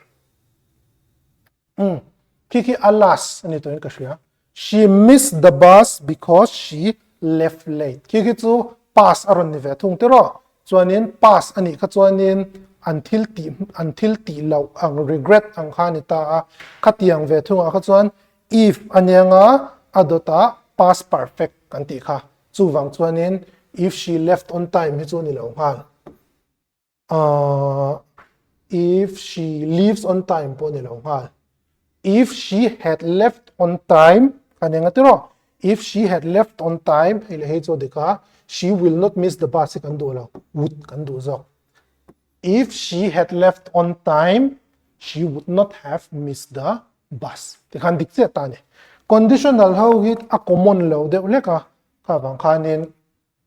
kiki alas ani to ka shia she missed the bus because she left late kiki chu past aron ni ve thung te ro chuanin past ani kha chuanin until ti lo ang regret ang khani ta khatiang ve thung a kha chuan if anianga adota past perfect kan ti kha chuwang chuanin if she left on time hi chu ni lo ngal if she leaves on time po ni lo ngal if she had left on time kanenga tiro if she had left on time hele he chu deka she will not miss the bus kan do lo would kan do zo if she had left on time she would not have missed the bus ti khan dik che ta ne conditional how hit a common lo de leka ka bang khanin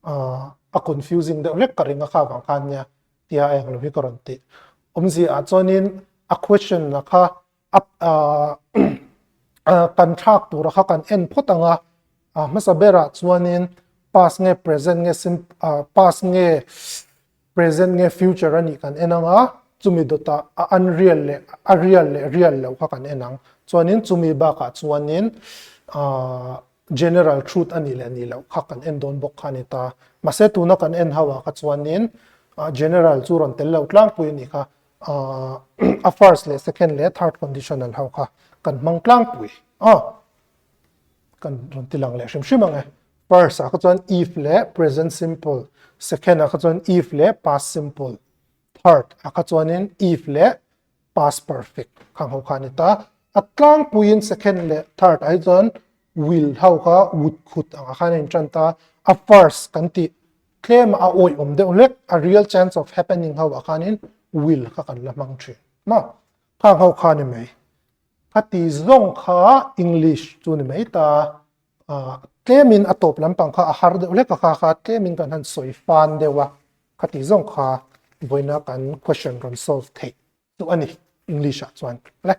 a confusing de lek karinga kha bang khan nya tia ang lo hi karonti omzi a chonin a question na kha kan thak tur kha kan en photanga masabera chuanin past nge present nge past nge present nge future ani kan enanga chumi dota unreal le a real lo kha kan enang chuanin chumi ba ka chuanin general truth ani le ni lo kha kan en don bok khani ta mase tu na kan en hawa kha chuanin general churon tel lo tlang pui ni kha a first le second le third conditional how kha kan mang tlang pui kan ron tilang le shim ang first a kha chuan if le present simple second a kha chuan if le past simple third a kha chuanin if le past perfect khang ho khani ta atlang puin second le third ai chuan will how kha would could ang khanin chanta a first kan ti claim a oi de lek a real chance of happening how khanin will kha kan lamang thi ma khang ho khani mai khati zong kha english chu ni mai ta claimin atop lampang kha a har de lek kha claimin kan han soi fan dewa khati zong kha boina kan question kan solve thei tu ani english a chuan le